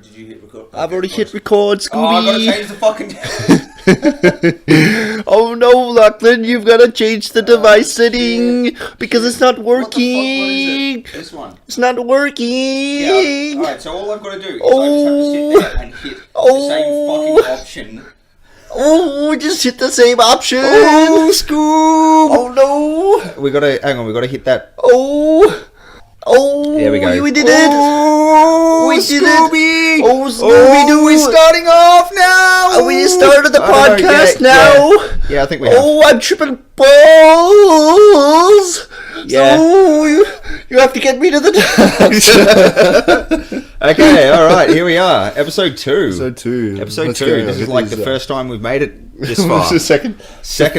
Did you hit record? I've already hit record, Scooby. Oh, I gotta change the fucking... Oh no, Lachlan, you've gotta change the device setting because it's not working. What is it? This one. It's not working. Yeah. Alright, so all I've got to do is I just have to sit there and hit the same fucking option. Oh, just hit the same option. Oh, Scoob! Oh no. We gotta hit that. Oh, there we go. We did it. Oh, we did Scooby. It. Oh, Scooby-Doo. We're starting off now. We started the podcast now. Yeah, I think we have. Oh, I'm tripping balls. Yeah. So you have to get me to the doctor. Okay, alright, here we are. Episode 2. Episode 2. This is like the first time we've made it this far. It's the second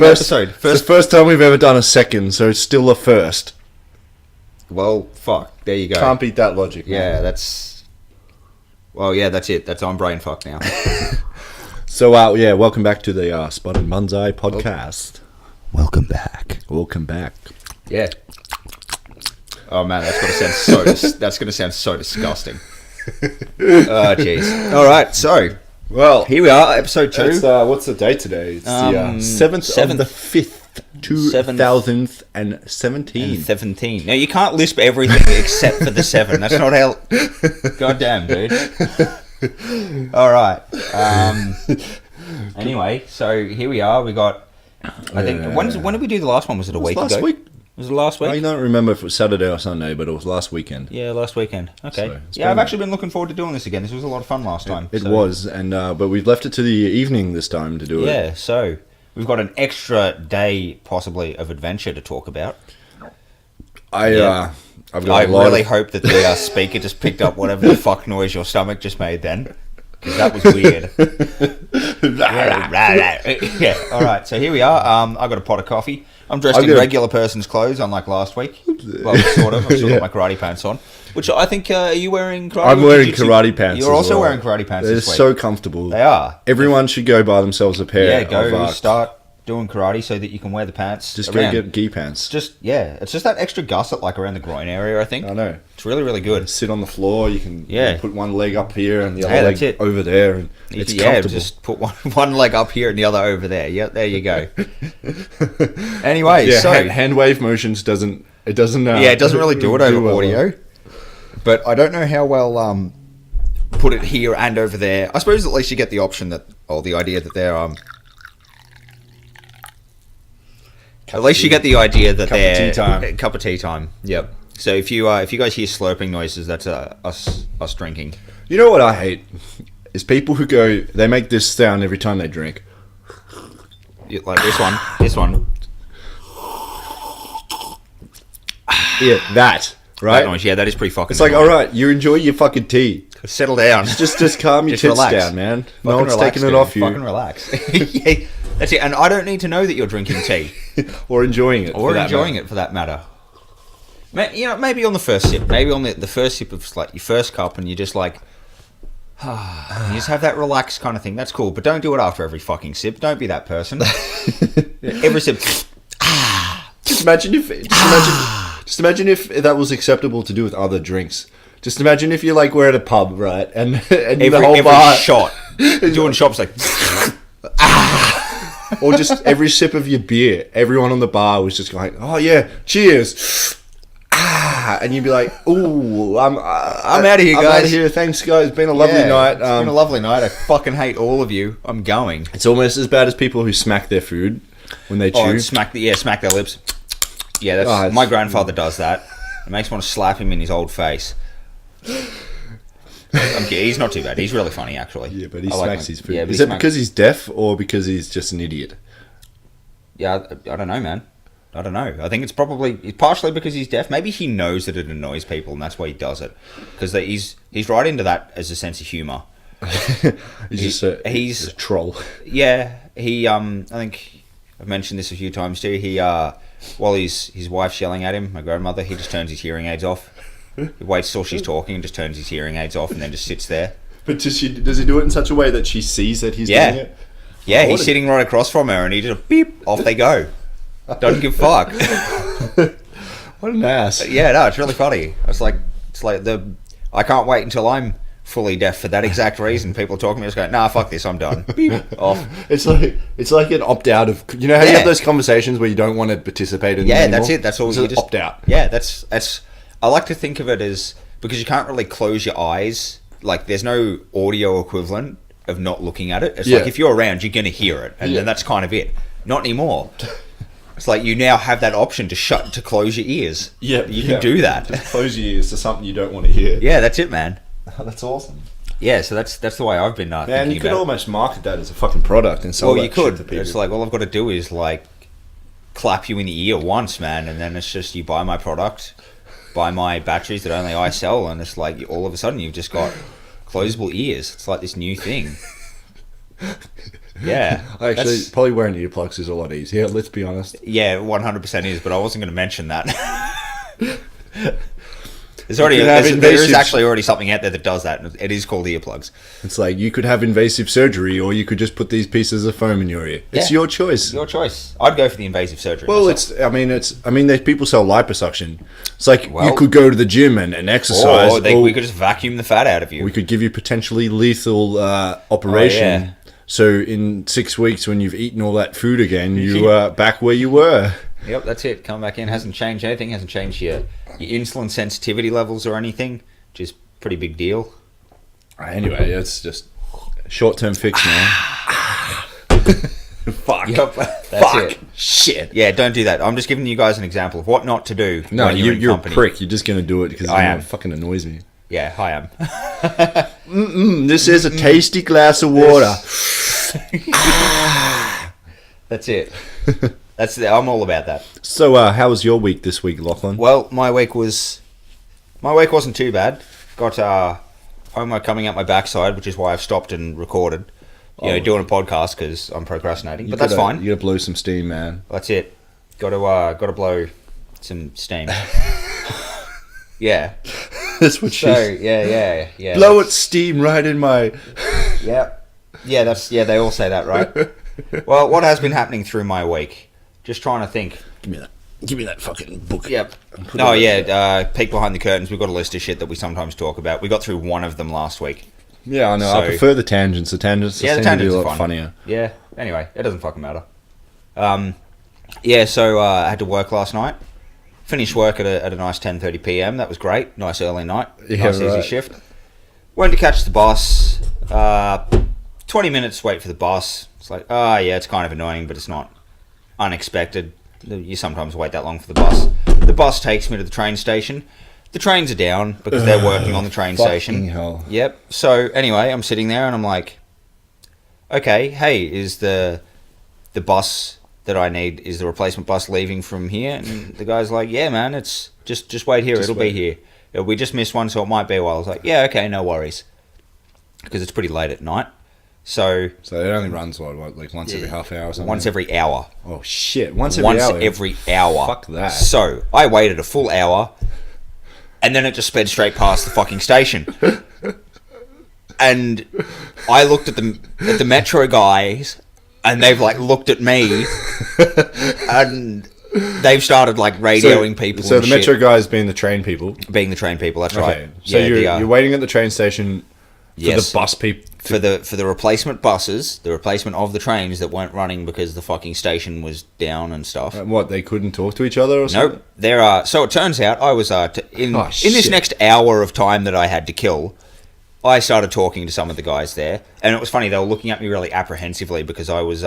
episode. It's the first time we've ever done a second, so it's still a first. Well, fuck. There you go. Can't beat that logic, man. Yeah, that's... Well, yeah, that's it. I'm brain fucked now. So, welcome back to the Spud And Bonsai podcast. Welcome back. Yeah. Oh, man, that's gonna sound so disgusting. Oh, jeez. Alright, so... Well, here we are, episode 2. It's, what's the date today? It's the 7th of the 5th, 2017. 17. Now, you can't lisp everything except for the 7. That's not how... Goddamn, dude. Alright. Anyway, so here we are. We got... I think... When did we do the last one? Was it a week ago? Last week. Was it last week? I don't remember if it was Saturday or Sunday, but it was last weekend. Yeah, last weekend. Okay. So yeah, I've actually been looking forward to doing this again. This was a lot of fun last time. It was, and but we've left it to the evening this time to do it. Yeah, so we've got an extra day, possibly, of adventure to talk about. I really hope that the speaker just picked up whatever the fuck noise your stomach just made then. Because that was weird. Yeah, alright, so here we are. I got a pot of coffee. I'm dressed in regular person's clothes, unlike last week. Well, sort of. I've still got my karate pants on. Which I think, are you wearing karate? I'm wearing karate pants. You're also wearing karate pants this week. They're so comfortable. They are. Everyone should go buy themselves a pair. Yeah, start doing karate so that you can wear the pants. Just go get gi pants. It's just that extra gusset like around the groin area, I think. I know. It's really, really good. Sit on the floor, you can put one leg up here and the other leg over there, and it's comfortable. Just put one leg up here and the other over there. Yeah, there you go. Anyway, so hand wave motions doesn't it doesn't really do it over audio. But I don't know how well put it here and over there. I suppose at least you get the option the idea that they're at least you get the idea that they're cup of tea time. Yep. So if you guys hear slurping noises, that's us drinking. You know what I hate is people who they make this sound every time they drink. Like this one. Yeah, that. Right? That noise, yeah, that is pretty fucking It's like, alright, you enjoy your fucking tea. Settle down. Just calm your tits down, man. No one's taking it off you. Fucking relax. Yeah, that's it. And I don't need to know that you're drinking tea. Or enjoying it. Or enjoying it, for that matter. You know, maybe on the first sip. Maybe on the first sip of like your first cup, and you're just like, you just have that relaxed kind of thing. That's cool. But don't do it after every fucking sip. Don't be that person. Every sip. Just imagine if that was acceptable to do with other drinks. Just imagine if we're at a pub, right, and the whole bar shot doing shots like, or just every sip of your beer, everyone on the bar was just going, oh yeah, cheers, and you'd be like, ooh, I'm out of here, guys. I'm out of here. Thanks, guys. It's been a lovely night. It's been a lovely night. I fucking hate all of you. I'm going. It's almost as bad as people who smack their food when they chew. Smack their lips. Yeah, that's my grandfather does that. It makes me want to slap him in his old face. He's not too bad. He's really funny, actually. Yeah, but he smacks his food. Is it because he's deaf or because he's just an idiot? Yeah, I don't know, man. I don't know. I think it's partially because he's deaf. Maybe he knows that it annoys people, and that's why he does it. Because he's right into that as a sense of humour. He's a troll. Yeah, I think I've mentioned this a few times too. He while his wife's yelling at him, my grandmother, he just turns his hearing aids off. He waits till she's talking and just turns his hearing aids off and then just sits there. But does he do it in such a way that she sees that he's doing it? Yeah, he's sitting right across from her and he just beep, off they go. Doesn't give a fuck. What an ass. Yeah, no, it's really funny. It's like I can't wait until I'm fully deaf for that exact reason. People talking to me, just going, nah, fuck this, I'm done. Beep, off. It's like an opt out of, you know how you have those conversations where you don't want to participate in them anymore? That's it. That's all. You just opt out. Yeah, that's. I like to think of it as, because you can't really close your eyes. Like, there's no audio equivalent of not looking at it. It's like, if you're around, you're gonna hear it, and then that's kind of it. Not anymore. It's like you now have that option to close your ears. Yeah, you can do that. Just close your ears to something you don't want to hear. Yeah, that's it, man. That's awesome. Yeah, so that's the way I've been thinking about it. You could almost market that as a fucking product and sell you could. shit to people. It's like, all I've got to do is like clap you in the ear once, man, and then it's just you buy my product, buy my batteries that only I sell, and it's like all of a sudden you've just got closable ears. It's like this new thing. Yeah, actually, probably wearing earplugs is a lot easier. Let's be honest. Yeah, 100% is, but I wasn't going to mention that. There is actually already something out there that does that. It is called earplugs. It's like, you could have invasive surgery, or you could just put these pieces of foam in your ear. It's your choice. Your choice. I'd go for the invasive surgery. Well, there's people sell liposuction. It's like, you could go to the gym and exercise. Or we could just vacuum the fat out of you. We could give you potentially lethal operation. Oh, yeah. So in 6 weeks, when you've eaten all that food again, you are back where you were. Yep, that's it. Come back in. Hasn't changed anything. Hasn't changed your insulin sensitivity levels or anything. Which is a pretty big deal. Anyway, it's just a short-term fix, man. Fuck. Yep, that's it. Shit. Yeah, don't do that. I'm just giving you guys an example of what not to do. No, when you're a prick. You're just going to do it because it fucking annoys me. Yeah, I am. This is a tasty glass of water. That's it. I'm all about that. So, how was your week this week, Lachlan? Well, my week wasn't too bad. Got homework coming out my backside, which is why I've stopped and recorded. Doing a podcast because I'm procrastinating, but that's fine. You gotta blow some steam, man. That's it. Got to blow some steam. Yeah. That's what yeah. Blow it steam right in my. Yeah. Yeah, they all say that, right? Well, what has been happening through my week? Just trying to think. Give me that fucking book. Yep. Peek behind the curtains. We've got a list of shit that we sometimes talk about. We got through one of them last week. Yeah, I know. I prefer the tangents. The tangents seem to be a lot funnier. Yeah. Anyway, it doesn't fucking matter. So I had to work last night. Finished work at a nice 10:30 p.m. That was great. Nice early night. Nice easy shift. Went to catch the bus. 20 minutes wait for the bus. It's like, it's kind of annoying, but it's not unexpected. You sometimes wait that long for the bus. The bus takes me to the train station. The trains are down because they're working on the train station. Hell. Yep. So anyway, I'm sitting there and I'm like, okay, hey, is the bus that I need, is the replacement bus leaving from here? And the guy's like, yeah, man, it's just wait here. It'll be here. We just missed one, so it might be a while. I was like, yeah, okay, no worries. Because it's pretty late at night. So it only runs, like once every half hour or something? Once every hour. Oh, shit. Once every hour? Fuck that. So I waited a full hour, and then it just sped straight past the fucking station. And I looked at the Metro guys, and they've like looked at me, and they've started like radioing people. So the Metro guys being the train people. Being the train people, that's right. So you're waiting at the train station for the bus people. For the replacement buses, the replacement of the trains that weren't running because the fucking station was down and stuff. What, they couldn't talk to each other or something? Nope. So it turns out I was in this next hour of time that I had to kill, I started talking to some of the guys there, and it was funny, they were looking at me really apprehensively because I was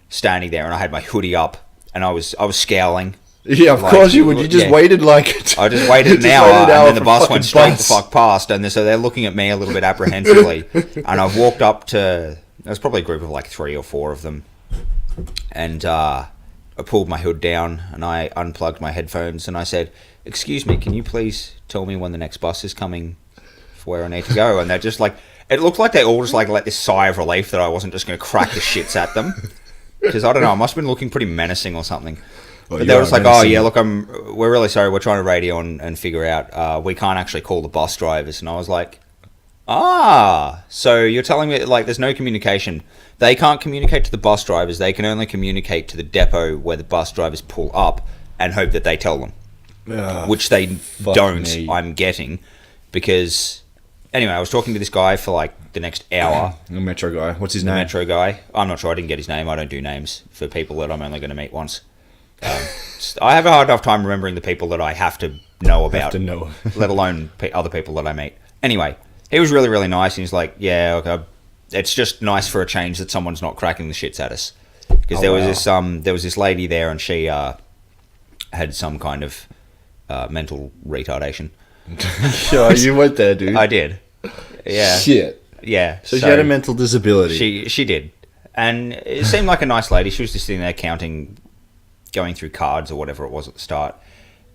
standing there and I had my hoodie up and I was scowling. Yeah, of course you would. You just waited like... I just waited an hour, and then the bus went straight the fuck past, and so they're looking at me a little bit apprehensively. And I've walked up to... There's probably a group of like 3 or 4 of them. And I pulled my hood down, and I unplugged my headphones, and I said, excuse me, can you please tell me when the next bus is coming for where I need to go? And they're just like... It looked like they all just like let this sigh of relief that I wasn't just going to crack the shits at them. Because, I don't know, I must have been looking pretty menacing or something. But they were just like, look, we're really sorry, we're trying to radio and figure out, we can't actually call the bus drivers. And I was like, so you're telling me, like, there's no communication. They can't communicate to the bus drivers, they can only communicate to the depot where the bus drivers pull up and hope that they tell them. Which they don't, I'm getting, because anyway, I was talking to this guy for like the next hour. The Metro guy. What's his The name? Metro guy. I'm not sure. I didn't get his name. I don't do names for people that I'm only going to meet once. I have a hard enough time remembering the people that I have to know about. Let alone other people that I meet. Anyway, he was really, really nice. And he's like, yeah, okay, it's just nice for a change that someone's not cracking the shits at us. Because there was this lady there, and she had some kind of mental retardation. Sure, you went there, dude. I did. Yeah. Shit. Yeah. So she had a mental disability. She did. And it seemed like a nice lady. She was just sitting there counting, going through cards or whatever it was at the start.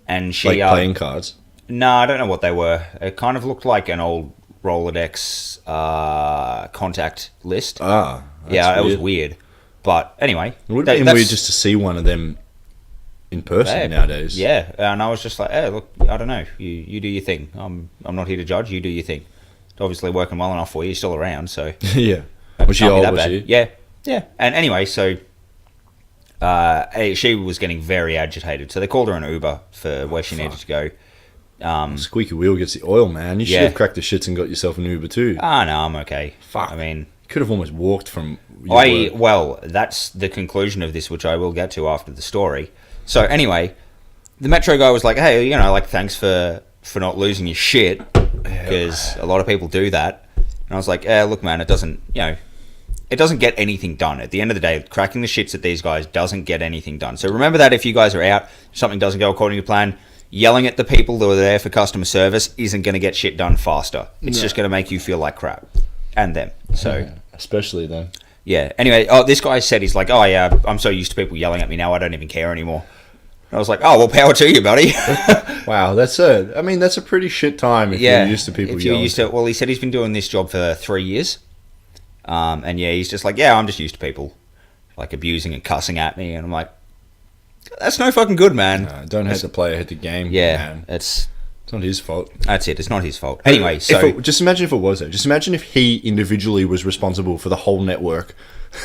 And she... Like playing cards? No, I don't know what they were. It kind of looked like an old Rolodex contact list. Ah. Yeah, it was weird. But anyway... It would have been weird just to see one of them in person nowadays. Yeah, and I was just like, hey, look, I don't know. You do your thing. I'm not here to judge. You do your thing. It's obviously working well enough for you. You're still around, so... Yeah. Was she old, was she? Yeah. Yeah. And anyway, so... she was getting very agitated. So they called her an Uber for where she needed to go. Squeaky wheel gets the oil, man. You should have cracked the shits and got yourself an Uber too. No, I'm okay. Fuck. I mean... Could have almost walked from your work. Well, that's the conclusion of this, which I will get to after the story. So anyway, the Metro guy was like, hey, like, thanks for not losing your shit, because a lot of people do that. And I was like, look, man, it doesn't get anything done. At the end of the day, cracking the shits at these guys doesn't get anything done. So remember that if you guys are out, something doesn't go according to plan, yelling at the people that are there for customer service isn't going to get shit done faster. It's just going to make you feel like crap. And them. So especially then. Yeah. Anyway, this guy said, he's like, oh yeah, I'm so used to people yelling at me now, I don't even care anymore. And I was like, oh, well, power to you, buddy. Wow, that's a pretty shit time if you're used to people yelling. Well, he said he's been doing this job for 3 years. And yeah, he's just like, yeah, I'm just used to people like abusing and cussing at me. And I'm like, that's no fucking good, man. Don't have the player hit the game. Yeah, man. It's not his fault. That's it. It's not his fault. Anyway, so... just imagine if it was, though. Just imagine if he individually was responsible for the whole network.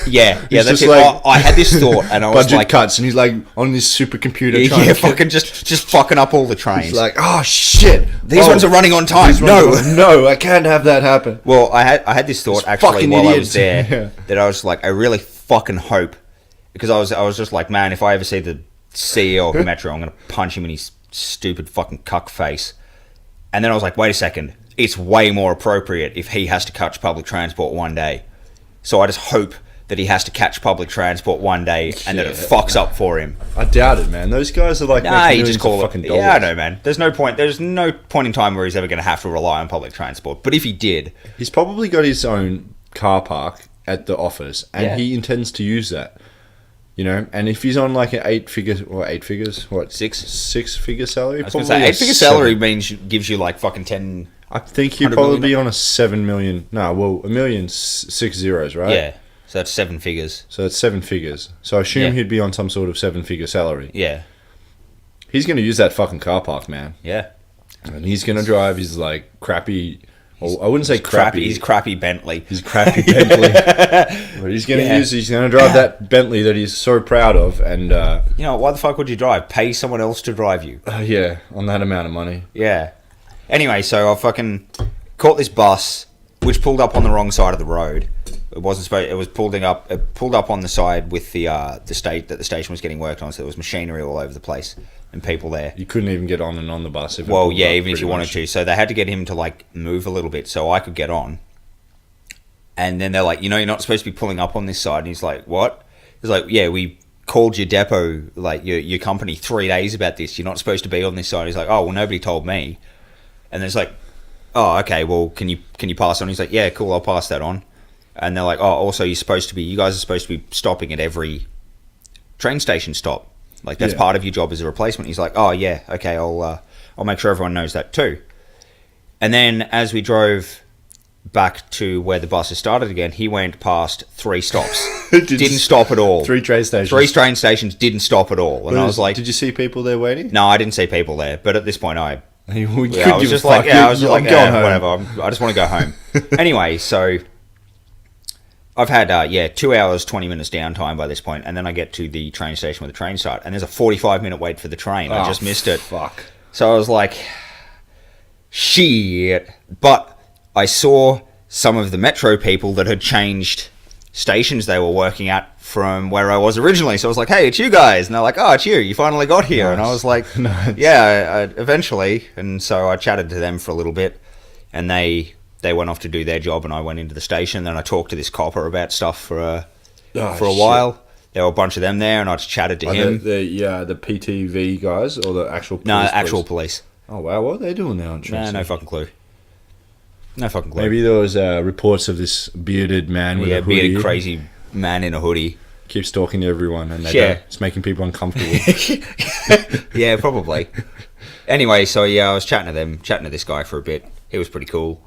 Yeah, that's it. Like, I had this thought, and I was budget like... cuts, and he's like on this supercomputer trying to... fucking just fucking up all the trains. He's like, oh, shit. These ones are running on time. No, I can't have that happen. Well, I had this thought, actually, while I was there, that I was like, I really fucking hope... Because I was just like, man, if I ever see the CEO of Metro, I'm going to punch him in his stupid fucking cuck face. And then I was like, wait a second, it's way more appropriate if he has to catch public transport one day. So I just hope that he has to catch publip transport one day and that it fucks up for him. I doubt it, man. Those guys are like making you just call fucking it. dollars. Yeah, I know, man. There's no point in time where he's ever going to have to rely on public transport. But if he did... He's probably got his own car park at the office, and he intends to use that. And if he's on like an six-figure salary? I was going to say, 8-figure salary gives you like fucking 10... I think he'd probably be on a 7 million... No, well, 1,000,000 6 zeros, right? Yeah, so that's 7 figures. So that's 7 figures. So I assume he'd be on some sort of 7-figure salary. Yeah. He's going to use that fucking car park, man. Yeah. And he's going to drive his like crappy... Well, I wouldn't say crappy. He's crappy Bentley. He's crappy Bentley. But he's going to he's going to drive that Bentley that he's so proud of. And why the fuck would you drive? Pay someone else to drive you. Yeah, on that amount of money. Yeah. Anyway, so I fucking caught this bus, which pulled up on the wrong side of the road. It wasn't supposed. It was pulled up on the side with the station was getting worked on. So there was machinery all over the place and people there. You couldn't even get on and on the bus. Even if you wanted to. So they had to get him to like move a little bit so I could get on. And then they're like, you're not supposed to be pulling up on this side. And he's like, what? He's like, yeah, we called your depot, like your company, 3 days about this. You're not supposed to be on this side. He's like, oh well, nobody told me. And then it's like, oh okay, well can you pass on? He's like, yeah, cool, I'll pass that on. And they're like, oh, also you guys are supposed to be stopping at every train station stop. Like that's part of your job as a replacement. He's like, oh yeah, okay, I'll make sure everyone knows that too. And then as we drove back to where the buses started again, he went past 3 stops. Didn't stop at all. 3 train stations. 3 train stations didn't stop at all. And I was like, did you see people there waiting? No, I didn't see people there. But at this point, I was just like, whatever. I just want to go home. Anyway, so I've had 2 hours 20 minutes downtime by this point, and then I get to the train station where the train starts, and there's a 45-minute wait for the train. I just missed it. Fuck. So I was like, shit. But I saw some of the Metro people that had changed stations they were working at from where I was originally. So I was like, hey, it's you guys. And they're like, oh, it's you. You finally got here. Nice. And I was like, Nice. yeah, eventually. And so I chatted to them for a little bit. And they went off to do their job, and I went into the station. Then I talked to this copper about stuff for a while. There were a bunch of them there, and I just chatted to him. The PTV guys or the actual police? No, actual police. Oh, wow. What are they doing now? No fucking clue. No fucking clue. Maybe there was reports of this bearded man with a hoodie. Bearded, crazy man in a hoodie. Keeps talking to everyone, and it's making people uncomfortable. Yeah, probably. Anyway, so yeah, I was chatting to this guy for a bit. He was pretty cool.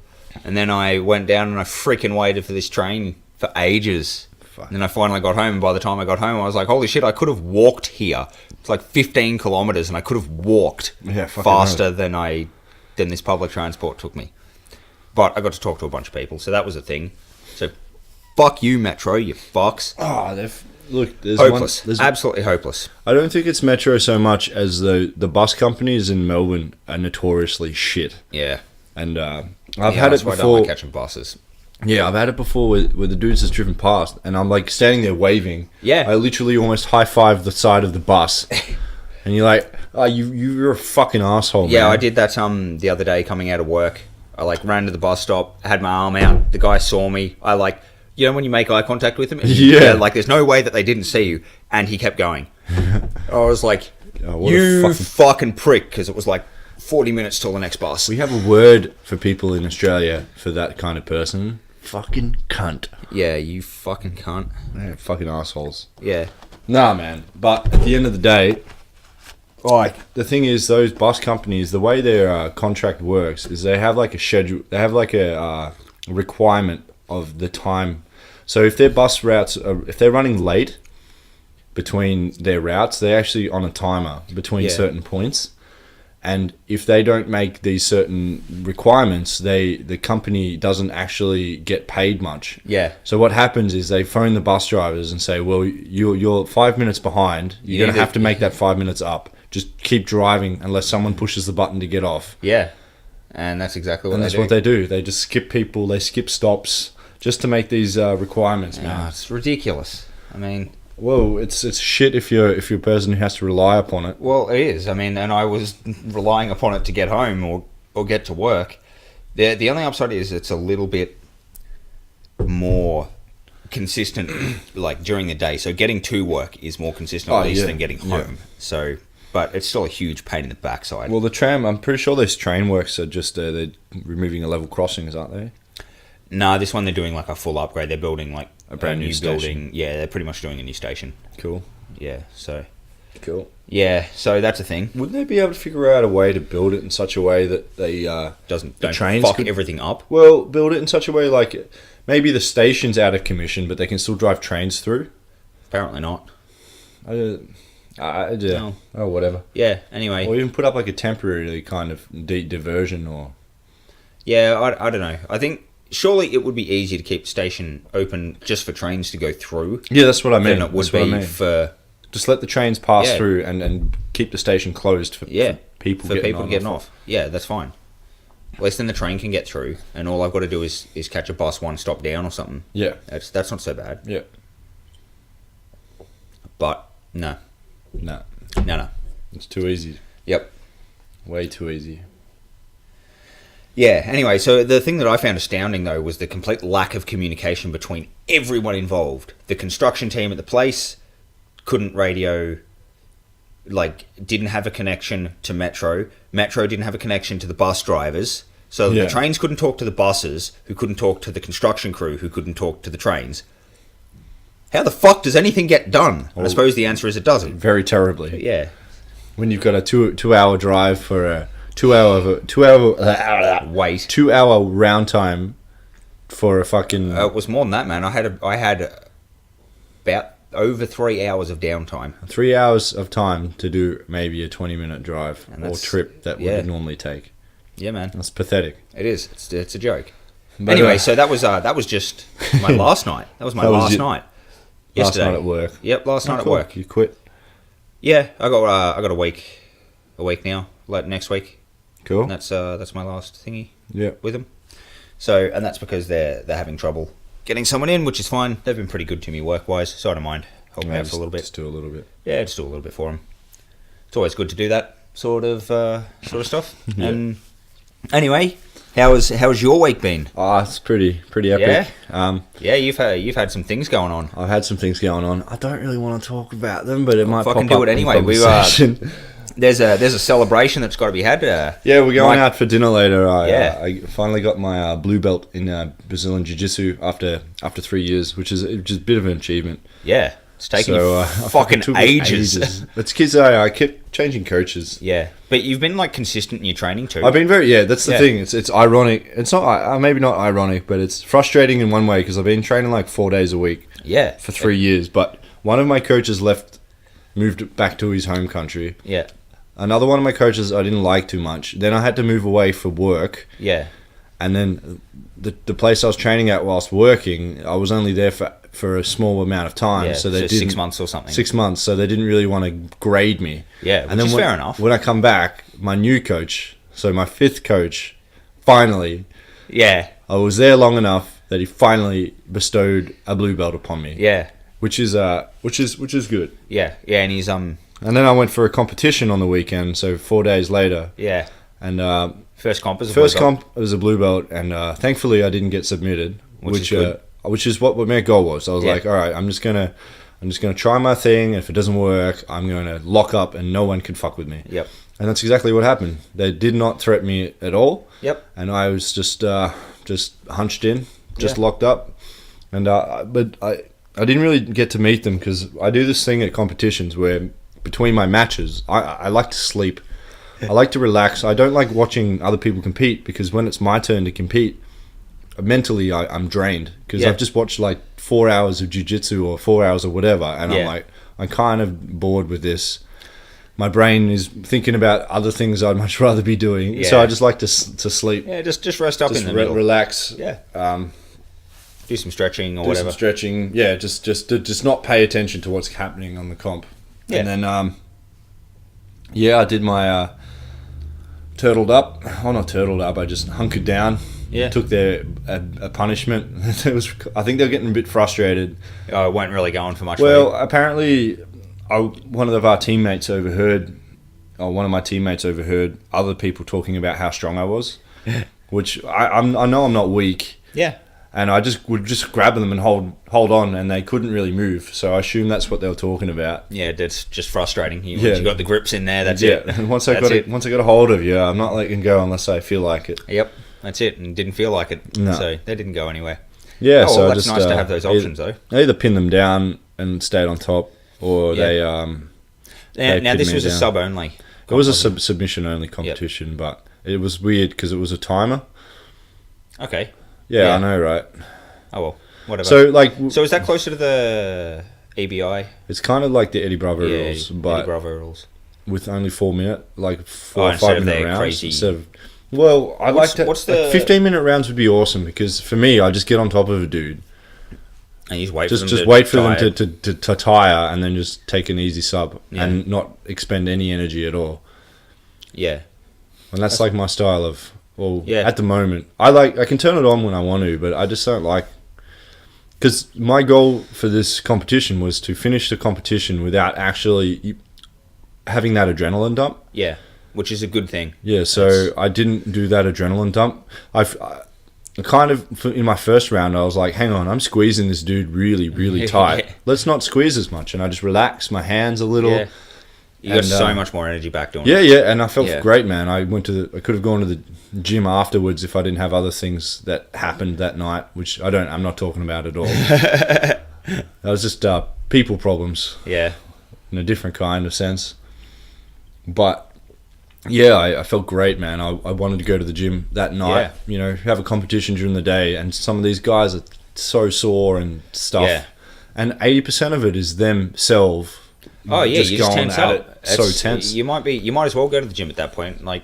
And then I went down and I freaking waited for this train for ages. And then I finally got home, and by the time I got home, I was like, holy shit, I could have walked here. It's like 15 kilometers, and I could have walked faster than this public transport took me. But I got to talk to a bunch of people, so that was a thing. So, fuck you, Metro, you fucks. Oh, there's hopeless. Absolutely hopeless. I don't think it's Metro so much as the bus companies in Melbourne are notoriously shit. Yeah. And I've had it before. I don't like catching buses. Yeah, I've had it before with the dudes that's driven past, and I'm like standing there waving. Yeah. I literally almost high-five the side of the bus. And you're like, oh, you're a fucking asshole, man. Yeah, I did that the other day coming out of work. I like ran to the bus stop, had my arm out. The guy saw me. I like, you know when you make eye contact with him? Yeah. Like there's no way that they didn't see you. And he kept going. I was like, what you fucking prick, because it was like 40 minutes till the next bus. We have a word for people in Australia for that kind of person. Fucking cunt. Yeah, you fucking cunt. Yeah, fucking assholes. Yeah. Nah, man. But at the end of the day, like the thing is, those bus companies, the way their contract works is they have like a schedule. They have like a requirement of the time. So if their bus routes, if they're running late between their routes, they're actually on a timer between certain points. And if they don't make these certain requirements, the company doesn't actually get paid much. Yeah. So what happens is they phone the bus drivers and say, well, you're 5 minutes behind. You're going to have to make that 5 minutes up. Just keep driving unless someone pushes the button to get off. Yeah. And that's exactly what they do. They just skip people. They skip stops just to make these requirements, man. It's ridiculous. I mean... Well, it's shit if you're a person who has to rely upon it. Well, it is. I mean, and I was relying upon it to get home or get to work. The only upside is it's a little bit more consistent, like during the day. So getting to work is more consistent at least than getting home. Yeah. So, but it's still a huge pain in the backside. Well, the tram, I'm pretty sure those train works are just they're removing a level crossings, aren't they? No, this one they're doing like a full upgrade. They're building like a brand new building. Yeah, they're pretty much doing a new station. Cool. Yeah, so... Cool. Yeah, so that's a thing. Wouldn't they be able to figure out a way to build it in such a way that they... don't fuck everything up? Well, build it in such a way like... Maybe the station's out of commission, but they can still drive trains through? Apparently not. No. Oh, whatever. Yeah, anyway. Or even put up like a temporary kind of diversion or... Yeah, I don't know. I think... Surely it would be easier to keep the station open just for trains to go through. Yeah, that's what I mean. Than it would be for... Just let the trains pass through and keep the station closed for people getting off. Yeah, that's fine. At least then the train can get through, and all I've got to do is catch a bus one stop down or something. Yeah. That's not so bad. Yeah. But, no. No. It's too easy. Yep. Way too easy. Yeah, anyway, so the thing that I found astounding, though, was the complete lack of communication between everyone involved. The construction team at the place couldn't radio, didn't have a connection to Metro. Metro didn't have a connection to the bus drivers. So the trains couldn't talk to the buses, who couldn't talk to the construction crew, who couldn't talk to the trains. How the fuck does anything get done? I suppose the answer is it doesn't. Very terribly. But yeah. When you've got a two-hour drive for a... 2 hour wait. 2 hour round time for a fucking... it was more than that, man. I had about over 3 hours of downtime. 3 hours of time to do maybe a 20-minute drive or trip that would normally take. Yeah, man. That's pathetic. It is. It's a joke. But anyway, so that was just my last night. That was my last night. Yesterday. Last night at work. Yep, last night at work. You quit? Yeah, I got a week now. Next week. Cool. And that's my last thingy. Yeah. With them. So, and that's because they're having trouble getting someone in, which is fine. They've been pretty good to me work-wise, so I don't mind helping out for a little bit. Just do a little bit. Yeah, just do a little bit for them. It's always good to do that sort of stuff. Yeah. And anyway, how's your week been? Oh, it's pretty epic. Yeah, you've had some things going on. I've had some things going on. I don't really want to talk about them, but it might Fucking pop do up it anyway. in conversation. There's a celebration that's got to be had. Yeah, we're going out for dinner later. Yeah. I finally got my blue belt in Brazilian Jiu-Jitsu after 3 years, which is a bit of an achievement. Yeah, it's taken So, fucking it took me ages. It's because I kept changing coaches. Yeah, but you've been like consistent in your training too. I've been that's the thing. It's ironic. It's not maybe not ironic, but it's frustrating in one way because I've been training like 4 days a week. Yeah, For 3 years, but one of my coaches moved back to his home country. Yeah. Another one of my coaches I didn't like too much. Then I had to move away for work. Yeah. And then the place I was training at whilst working, I was only there for a small amount of time. Yeah, so they didn't, 6 months or something. 6 months, so they didn't really want to grade me. Yeah, which is fair enough. When I come back, my new coach, so my fifth coach, finally, Yeah. I was there long enough that he finally bestowed a blue belt upon me. Yeah. Which is good. Yeah. Yeah, and he's And then I went for a competition on the weekend, so 4 days later. Yeah. And First comp is a first blue belt. comp was a blue belt, and thankfully I didn't get submitted, Which is good. which is what my goal was. I was Yeah. like, all right, I'm just gonna try my thing. If it doesn't work, I'm gonna lock up, and no one can fuck with me. Yep. And that's exactly what happened. They did not threaten me at all. Yep. And I was just hunched in, just Yeah. locked up, and but I didn't really get to meet them because I do this thing at competitions where between my matches I like to sleep. I like to relax. I don't like watching other people compete because when it's my turn to compete, mentally I'm drained because Yeah. I've just watched like 4 hours of jiu-jitsu or 4 hours or whatever, and Yeah. I'm like, I'm kind of bored with this. My brain is thinking about other things I'd much rather be doing, so Yeah. I just like to sleep, Yeah, just rest up just in the middle. relax, Yeah. Do some stretching or do whatever. some stretching. Yeah, just not pay attention to what's happening on the comp. Yeah. And then I did my turtled up. Oh, not turtled up. I just hunkered down. Yeah. Took a punishment. I think they were getting a bit frustrated. Oh, it weren't really going for much. Well, apparently, one of our teammates overheard. Or one of my teammates overheard other people talking about how strong I was, which I know I'm not weak. Yeah. And I would just grab them and hold on, and they couldn't really move. So I assume that's what they were talking about. Yeah, that's just frustrating. Once Yeah. you got the grips in there, that's it. And once I That's got it. once I got a hold of you, I'm not letting go unless I feel like it. Yep, that's it. And didn't feel like it, No. so they didn't go anywhere. Yeah, Oh, so well, I that's just nice to have those options, though. I either pinned them down and stayed on top, or Yeah. they Now pinned this me was a down. sub only. It was a submission only competition, but it was weird because it was a timer. Okay. Yeah, Yeah. I know, right? Oh well, whatever. So like, So is that closer to the EBI? it's kind of like the Eddie Bravo Yeah, rules, Eddie but Bravo rules. with only 4 minute, like 4 or instead 5 of minute their rounds. crazy- Instead of, well, I like to. what's like the- 15-minute rounds would be awesome because for me, I just get on top of a dude. And you just wait Just for them to wait for them tire. to tire and then just take an easy sub Yeah. and not expend any energy at all. Yeah. And that's like my style of, well, Yeah. at the moment. I can turn it on when I want to, but I just don't like, because my goal for this competition was to finish the competition without actually having that adrenaline dump. Yeah. Which is a good thing. Yeah, so I didn't do that adrenaline dump. I kind of, in my first round, I was like, hang on, I'm squeezing this dude really, really tight. Yeah. Let's not squeeze as much. And I just relaxed my hands a little. Yeah. You got And, so much more energy back doing Yeah, it. yeah, and I felt Yeah. great, man. I could have gone to the gym afterwards if I didn't have other things that happened that night, which I'm not talking about at all. That was just people problems Yeah. in a different kind of sense. But yeah, I felt great, man. I wanted to go to the gym that night, have a competition during the day, and some of these guys are so sore and stuff. Yeah. And 80% of it is themselves. Oh yeah, you just tense at up. it so tense. You might as well go to the gym at that point. Like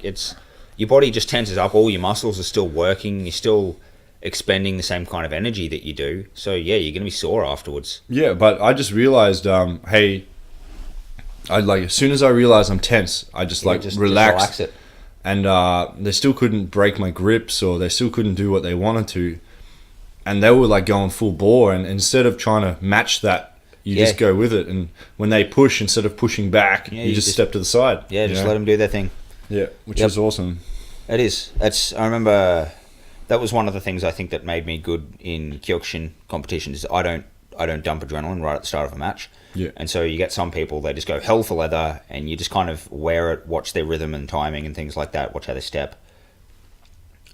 your body just tenses up. All your muscles are still working. You're still expending the same kind of energy that you do. So yeah, you're gonna be sore afterwards. Yeah, but I just realized, hey, as soon as I realize I'm tense, I just Just relax it. and they still couldn't break my grips, or they still couldn't do what they wanted to, and they were like going full bore, and instead of trying to match that, you just go with it, and when they push, instead of pushing back, you just step to the side. Yeah, just let them do their thing. Yeah, which is awesome. It is. I remember that was one of the things I think that made me good in Kyokushin competitions. I don't dump adrenaline right at the start of a match. Yeah. And so you get some people, they just go hell for leather, and you just kind of wear it, watch their rhythm and timing and things like that, watch how they step.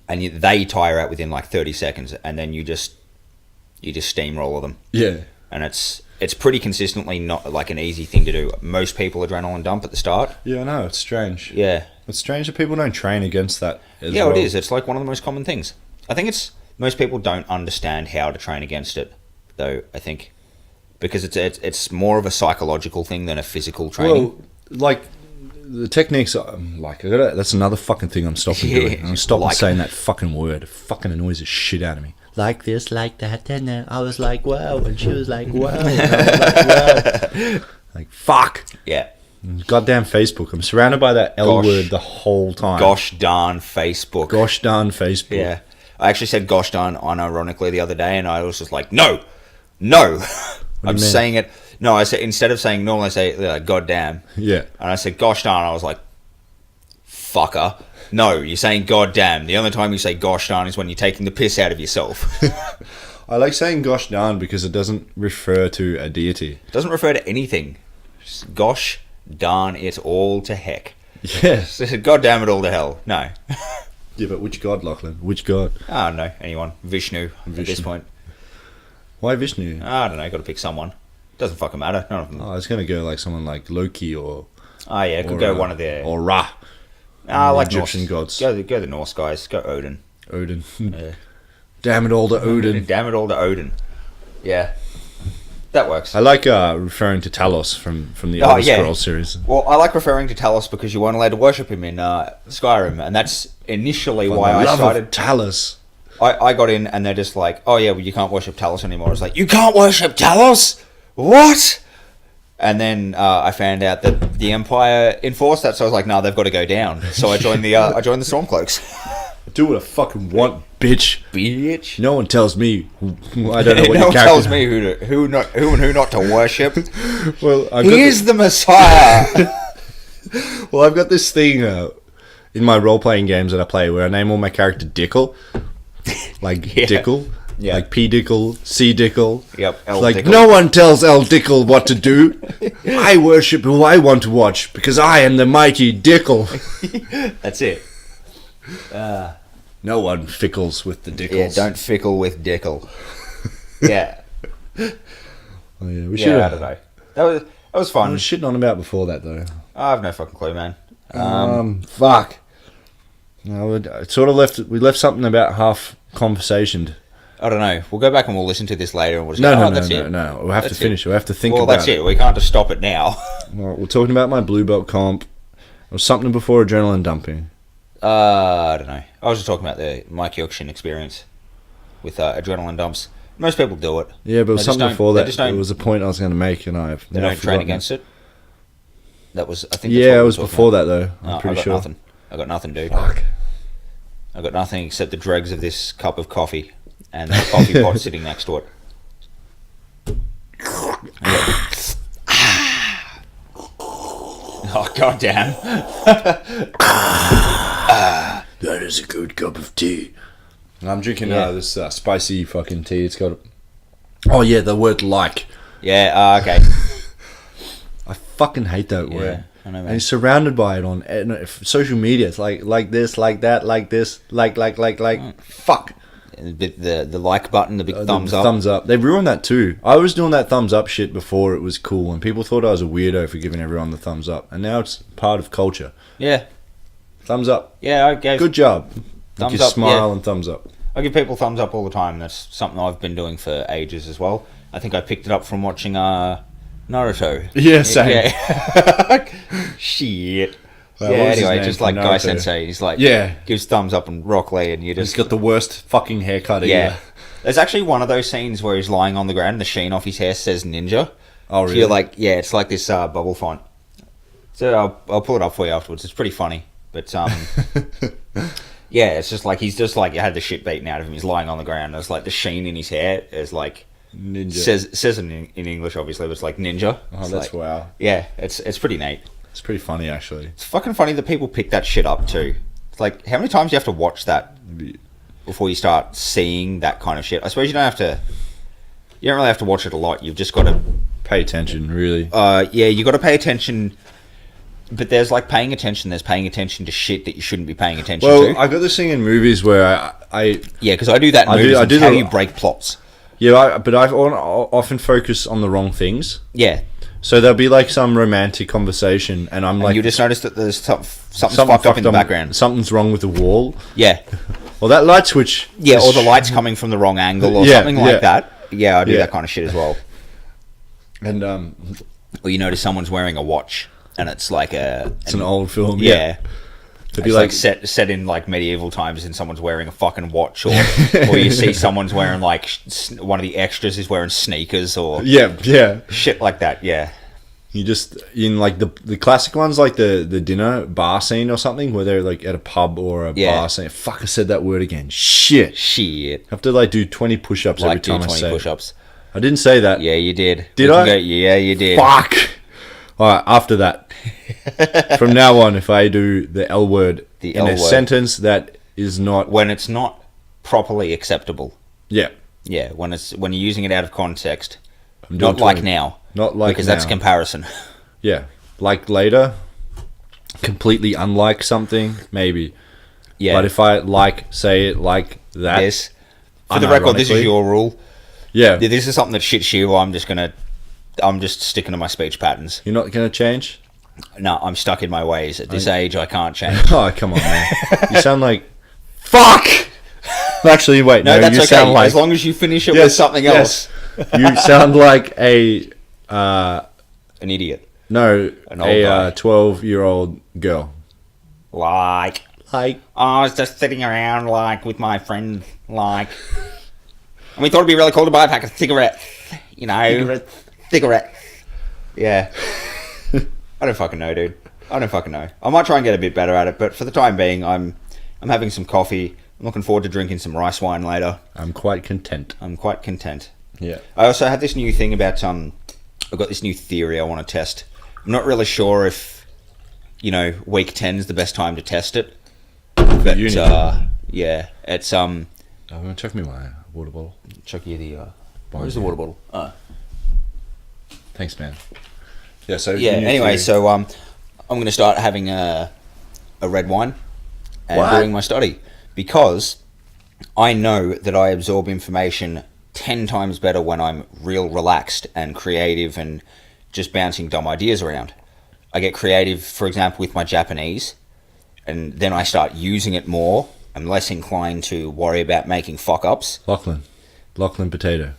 And they tire out within like 30 seconds, and then you just steamroller them. Yeah. And it's pretty consistently not like an easy thing to do. Most people adrenaline dump at the start. Yeah, I know. It's strange. Yeah. It's strange that people don't train against that as Yeah, well. it is. It's like one of the most common things. I think most people don't understand how to train against it, though, I think. Because it's more of a psychological thing than a physical training. Well, like, the techniques, that's another fucking thing I'm stopping doing. I'm stopping saying that fucking word. It fucking annoys the shit out of me. Like this, like that, and then I was like, wow, and she was like, wow, and I was like, wow. Like, fuck. Yeah. Goddamn Facebook. I'm surrounded by that L word the whole time. Gosh darn Facebook. Gosh darn Facebook. Yeah. I actually said gosh darn unironically the other day, and I was just like, no. I'm saying it. No, I said, instead of saying normal, I say goddamn. Yeah. And I said gosh darn, I was like, fucker. No, you're saying goddamn. The only time you say gosh darn is when you're taking the piss out of yourself. I like saying gosh darn because it doesn't refer to a deity. It doesn't refer to anything. Just gosh darn it all to heck. Yes. God damn it all to hell. No. Yeah, but which god, Lachlan? Which god? I don't know. Anyone. Vishnu at this point. Why Vishnu? I don't know. Got to pick someone. Doesn't fucking matter. None of them. Oh, I was going to go like someone like Loki or... Oh, yeah. Could go one of their... Or Ra. Like Egyptian Norse. gods. Go the Norse guys. Go Odin. Odin. Yeah. Damn it all to Odin. Damn it all to Odin. Yeah. That works. I like referring to Talos from the Elder Scrolls series. Well, I like referring to Talos because you weren't allowed to worship him in Skyrim, and that's initially why I started... Talos. I got in, and they're just like, oh yeah, well, you can't worship Talos anymore. I was like, you can't worship Talos? What? And then I found out that the Empire enforced that, so I was like, no, they've got to go down. So I joined the Stormcloaks. Do what I fucking want, bitch. Bitch. No one tells me. I don't know what no your one character... tells me who and who not to worship. Well, he is the Messiah. Well, I've got this thing in my role-playing games that I play where I name all my character Dickle. Like Dickle. Yeah. Like P. Dickle, C. Dickle. Yep, L. Like, Dickle. no one tells L. Dickle what to do. I worship who I want to watch because I am the mighty Dickle. That's it. No one fickles with the Dickles. Yeah, don't fickle with Dickle. Yeah. Oh, yeah, we should have. I don't know. That was fun. I was shitting on about before that, though. I have no fucking clue, man. Fuck. No, we left something about half conversationed. I don't know. We'll go back and we'll listen to this later, and we'll just No. We'll have to finish. We'll have to think about it. Well, that's it. We can't just stop it now. Well, we're talking about my blue belt comp. Or something before adrenaline dumping. I don't know. I was just talking about my Kyokushin experience with adrenaline dumps. Most people do it. Yeah, but it was something before that. It was a point I was going to make, and I've They don't train against it? That was, I think. Yeah, it was before that, though. I'm pretty sure. Nothing. I got nothing, dude. Fuck. I got nothing except the dregs of this cup of coffee and the coffee pot sitting next to it. Oh, goddamn. That is a good cup of tea. I'm drinking this spicy fucking tea. It's got... Oh, yeah, the word like. Yeah, okay. I fucking hate that word. I know, man. And he's surrounded by it on social media. It's like this, like that, like this, like. Fuck. The like button, the big thumbs up. Thumbs up. They've ruined that too. I was doing that thumbs up shit before it was cool, and people thought I was a weirdo for giving everyone the thumbs up. And now it's part of culture. Yeah. Thumbs up. Yeah, I gave... Good job. Thumbs up. Smile and thumbs up. I give people thumbs up all the time. That's something I've been doing for ages as well. I think I picked it up from watching Naruto. Yeah, same. Yeah. Shit. Well, anyway, just like Guy Sensei, he's like, gives thumbs up and Rock Lee, and you just... He's got the worst fucking haircut either. There's actually one of those scenes where he's lying on the ground and the sheen off his hair says ninja. Oh, really? So you're like, it's like this bubble font. So I'll pull it up for you afterwards. It's pretty funny. But yeah, it's just like he's just like had the shit beaten out of him. He's lying on the ground. There's like the sheen in his hair is like Ninja. says in English, obviously, but it's like ninja. Oh, It's that's like, wow. Yeah, it's pretty neat. It's pretty funny, actually. It's fucking funny that people pick that shit up too. It's like, how many times do you have to watch that before you start seeing that kind of shit? I suppose you don't really have to watch it a lot. You've just got to Pay attention, really. yeah, you got to pay attention. But there's like paying attention. There's paying attention to shit that you shouldn't be paying attention Well, to. I got this thing in movies where I Yeah, because I do that in movies. I It's do how the- you break plots. but I often focus on the wrong things. Yeah, So there'll be like some romantic conversation, and I'm and like, you just notice that there's something's fucked up in the background. Something's wrong with the wall. Yeah, Well, that light switch. yeah, is or the light's coming from the wrong angle, or Yeah, something yeah. like that. Yeah, I do Yeah. that kind of shit as well. And Or you notice someone's wearing a watch, and it's like it's an old film. yeah. To It's be like like, set in like medieval times, and someone's wearing a fucking watch, or you see someone's wearing like one of the extras is wearing sneakers or yeah. shit like that. Yeah, You just in like the classic ones, like the dinner bar scene or something, where they're like at a pub or a Yeah. bar scene. Fuck, I said that word again. Shit. shit. I have to like do 20 push-ups every Like do time I 20 say it. push-ups. I didn't say that. Yeah, you did. Did We can I? go- yeah, you did. Fuck. All right. After that, from now on, if I do the L word The in L a word. sentence that is not, When it's not properly acceptable. yeah, Yeah, when you're using it out of context. I'm Not doing like 20. now. Not like because that's now. comparison. Yeah, like later, completely unlike something, maybe. Yeah. But if I say it like that, This, for the record, this is unironically- your rule. yeah, Yeah, this is something that shits you. I'm just sticking to my speech patterns. you're not gonna change. No, I'm stuck in my ways. At this age, I can't change. Oh, come on, man! You sound like fuck. Actually, wait, No, no, that's you okay. sound like As long as you finish it Yes, with something yes. else. You sound like a An idiot. no, An old guy. 12-year-old girl. Like, Like, I was just sitting around, like, with my friend, like, and we thought it'd be really cool to buy a pack of cigarettes. You know? Cigarettes. Yeah. I don't fucking know, dude. I don't fucking know. I might try and get a bit better at it, but for the time being, I'm having some coffee. I'm looking forward to drinking some rice wine later. I'm quite content. I'm quite content. Yeah. I also have this new thing about I've got this new theory I want to test. I'm not really sure if week 10 is the best time to test it. But uni. yeah, it's I'm gonna check me my water bottle. chuck you the where's the water bottle? Thanks, man. Yeah. So Yeah. uni Anyway, theory. so I'm going to start having a red wine and What? doing my study because I know that I absorb information 10 times better when I'm real relaxed and creative and just bouncing dumb ideas around. I get creative, for example, with my Japanese, and then I start using it more. I'm less inclined to worry about making fuck-ups. Lachlan Potato,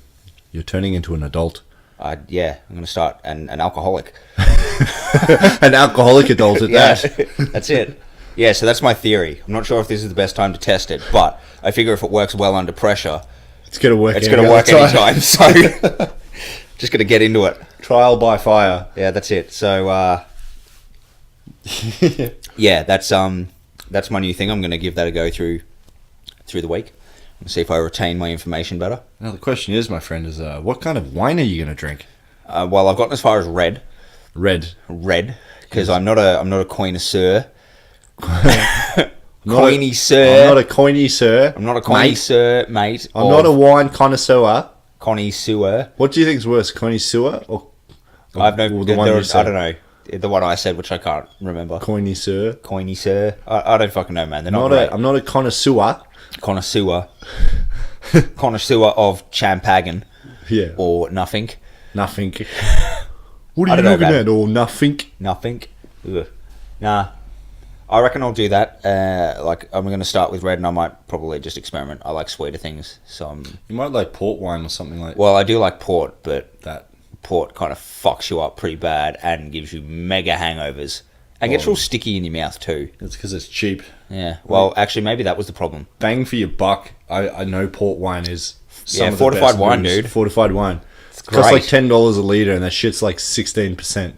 you're turning into an adult. Yeah, I'm going to start an alcoholic. An alcoholic adult at Yeah, that. that's it. Yeah, so that's my theory. I'm not sure if this is the best time to test it, but I figure if it works well under pressure, It's gonna work. it's any going to work other time. anytime. So just going to get into it. Trial by fire. Yeah, that's it. So yeah, that's my new thing. I'm going to give that a go through the week and see if I retain my information better. Now the question is, my friend, is what kind of wine are you gonna drink? Well, I've gotten as far as red, because I'm not a connoisseur. Coiny sir. I'm not a coiny sir. I'm not a connoisseur, mate. I'm not a wine connoisseur. connoisseur. What do you think is worse, connoisseur or I've no. or the one you I said? don't know. The one I said, which I can't remember. Connoisseur. Connoisseur. I don't fucking know, man. They're not great. I'm not a connoisseur. Connoisseur. Connoisseur of champagne Yeah. or nothing. Nothing. What I are you don't know, looking man. at? Or nothing? Nothing. Ugh. Nah. I reckon I'll do that. I'm going to start with red, and I might probably just experiment. I like sweeter things, so You might like port wine or something like well, I do like port, but that. port kind of fucks you up pretty bad and gives you mega hangovers. And gets real sticky in your mouth too. It's because it's cheap. Yeah. Well, actually, maybe that was the problem. Bang for your buck. I know port wine is some Yeah, of the fortified best wine, booze. dude. Fortified wine. It great. costs like $10 a litre, and that shit's like 16%.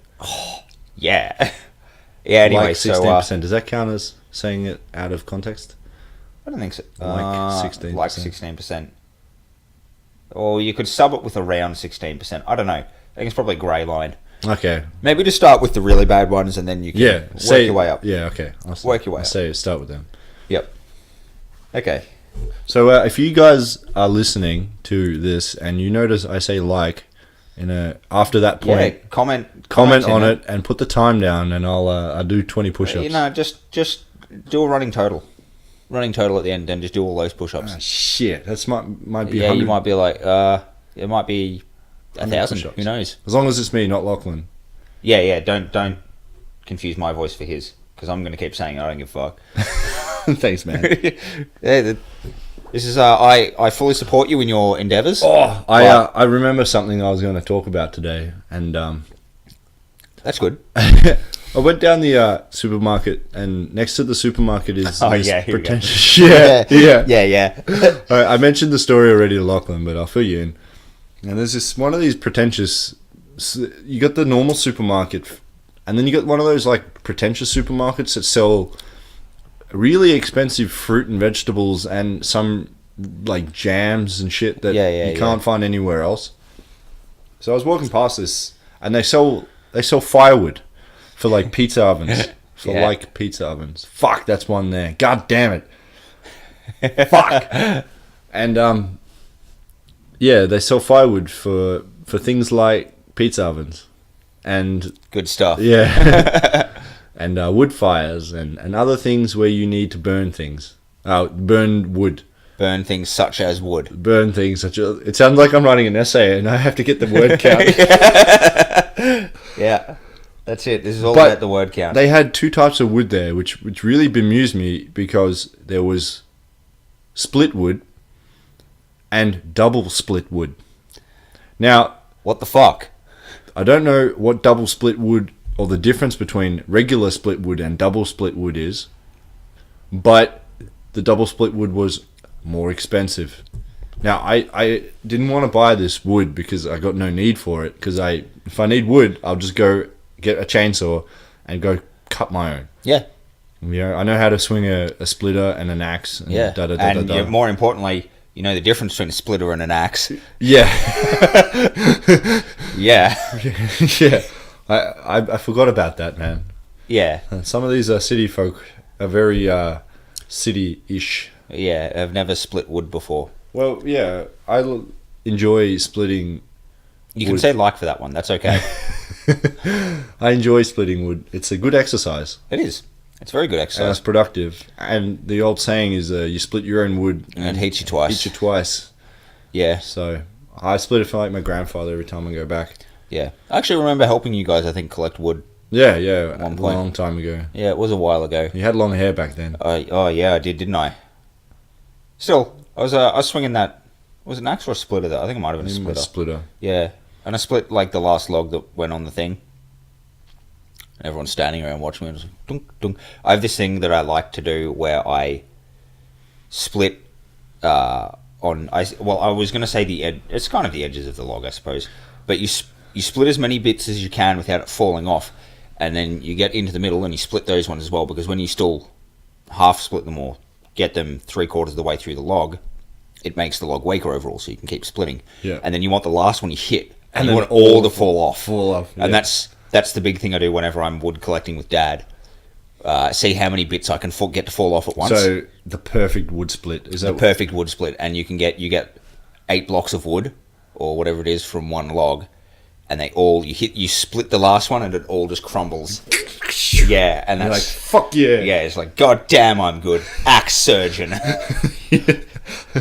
Yeah. Yeah. Anyway, Like so 16%. Does that count as saying it out of context? I don't think so. Like 16%. Like 16%. Or you could sub it with around 16%. I don't know. I think it's probably a grey line. Okay. Maybe just start with the really bad ones and then you can work your way up. Yeah, okay. Work your way I'll up. say start with them. Yep. Okay. So if you guys are listening to this and you notice I say like after that point, Yeah, comment on it and put the time down, and I'll do 20 push-ups. You know, just do a running total. Running total at the end, and just do all those push-ups. Ah, shit, that's might be. Yeah, 100. you might be like, it might be 1,000. push-ups. Who knows? As long as it's me, not Lachlan. Yeah. Don't confuse my voice for his, because I'm going to keep saying I don't give a fuck. Thanks, man. Yeah, this is I fully support you in your endeavours. Oh, I remember something I was going to talk about today, and that's good. I went down the supermarket, and next to the supermarket is this pretentious. Yeah. I mentioned the story already to Lachlan, but I'll fill you in. And there's this one of these pretentious. You got the normal supermarket, and then you got one of those like pretentious supermarkets that sell really expensive fruit and vegetables and some like jams and shit that you can't find anywhere else. So I was walking past this, and they sell firewood for like pizza ovens. Pizza ovens. Fuck, that's one there. God damn it. Fuck. And they sell firewood for things like pizza ovens and good stuff. Yeah. And wood fires and other things where you need to burn things. Burn wood. Burn things such as wood. Burn things such as... It sounds like I'm writing an essay and I have to get the word count. Yeah. That's it. This is all about the word count. They had two types of wood there, which really bemused me, because there was split wood and double split wood. Now... What the fuck? I don't know what double split wood... or the difference between regular split wood and double split wood is, but the double split wood was more expensive. Now, I didn't want to buy this wood because I got no need for it, because if I need wood, I'll just go get a chainsaw and go cut my own. Yeah. I know how to swing a splitter and an axe. And and more importantly, you know the difference between a splitter and an axe. Yeah. Yeah. Yeah. I forgot about that, man. Yeah. Some of these city folk are very city-ish. Yeah, I've never split wood before. Well, yeah, I enjoy splitting You can say like for that one, that's okay. I enjoy splitting wood. It's a good exercise. It is. It's very good And exercise. it's productive. And the old saying is you split your own wood And it heats you twice. Yeah. So I split it for like my grandfather every time I go back. Yeah. I actually remember helping you guys, I think, collect wood. Yeah, At one point. a long time ago. Yeah, it was a while ago. You had long hair back then. Oh yeah, I did, didn't I? Still, I was swinging that. Was it an axe or a splitter? Though I think it might have been a splitter. Yeah, and I split like the last log that went on the thing. And everyone's standing around watching me. And it was like, dunk, dunk. I have this thing that I like to do where I split I was going to say the edge. It's kind of the edges of the log, I suppose. But you split as many bits as you can without it falling off, and then you get into the middle and you split those ones as well, because when you still half split them or get them 3/4 of the way through the log, it makes the log weaker overall, so you can keep splitting. Yeah. And then you want the last one you hit, and you then want all to fall off. Yeah. And that's the big thing I do whenever I'm wood collecting with Dad. See how many bits I can get to fall off at once. So the perfect wood split is that the perfect wood split, and you get 8 blocks of wood or whatever it is from one log, and you split the last one and it all just crumbles. Yeah, and that's like, fuck yeah. Yeah, it's like, god damn, I'm good. Axe surgeon.